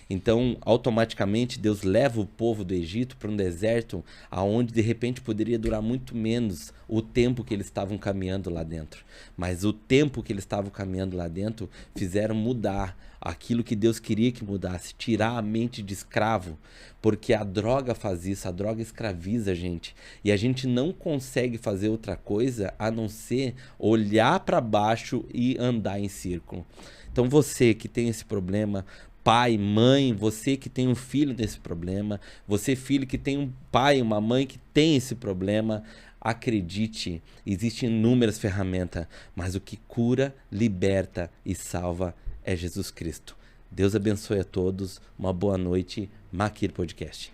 Então, automaticamente, Deus leva o povo do Egito para um deserto aonde de repente poderia durar muito menos o tempo que eles estavam caminhando lá dentro. Mas o tempo que eles estavam caminhando lá dentro fizeram mudar aquilo que Deus queria que mudasse, tirar a mente de escravo, porque a droga faz isso, a droga escraviza a gente. E a gente não consegue fazer outra coisa a não ser olhar para baixo e andar em círculo. Então você que tem esse problema, pai, mãe, você que tem um filho desse problema, você filho que tem um pai, uma mãe que tem esse problema, acredite, existem inúmeras ferramentas, mas o que cura, liberta e salva é Jesus Cristo. Deus abençoe a todos, uma boa noite, Makir Podcast.